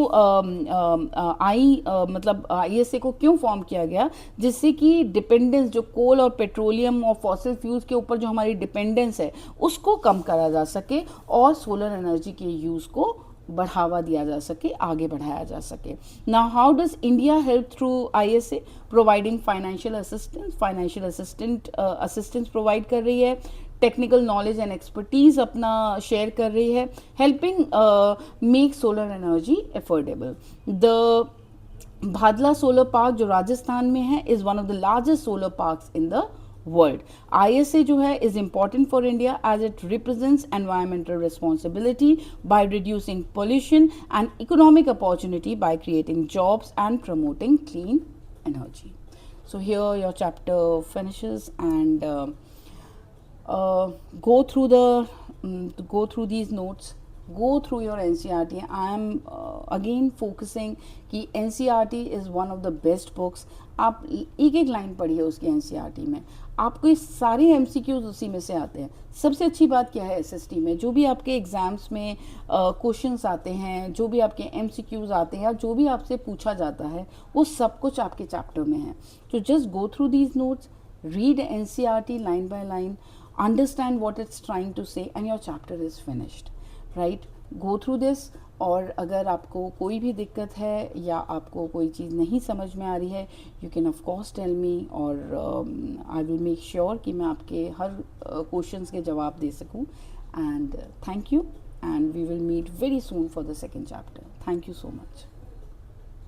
मतलब ISA को क्यों फॉर्म किया गया? जिससे कि डिपेंडेंस जो कोल और पेट्रोलियम और फॉसिल फ्यूल्स के ऊपर जो हमारी डिपेंडेंस है उसको कम करा जा सके और सोलर एनर्जी के यूज़ को बढ़ावा दिया जा सके, आगे बढ़ाया जा सके. Now how does India help through ISA? Providing financial assistance provide कर रही है, टेक्निकल नॉलेज एंड एक्सपर्टीज अपना शेयर कर रही है, helping make solar energy affordable. The Bhadla solar park जो राजस्थान में है is one of the largest solar parks in the world. ISA जो है is important for India as it represents environmental responsibility by reducing pollution and economic opportunity by creating jobs and promoting clean energy. So here your chapter finishes and go through these notes, go through your NCERT. I am again focusing कि NCERT is one of the best books. आप एक एक line पढ़िए उसकी NCERT में, आपको ये सारे MCQs उसी में से आते हैं. सबसे अच्छी बात क्या है SST में, जो भी आपके एग्ज़ाम्स में क्वेश्चंस आते हैं, जो भी आपके MCQs आते हैं या जो भी आपसे पूछा जाता है वो सब कुछ आपके चैप्टर में है. तो just go through these notes, read NCERT line by line, understand what it's trying to say and your chapter is finished, right? Go through this. और अगर आपको कोई भी दिक्कत है या आपको कोई चीज़ नहीं समझ में आ रही है, you can of course tell me और आई विल मेक श्योर कि मैं आपके हर क्वेश्चंस के जवाब दे सकूं. And thank you and we will meet very soon for the second chapter. Thank you so much.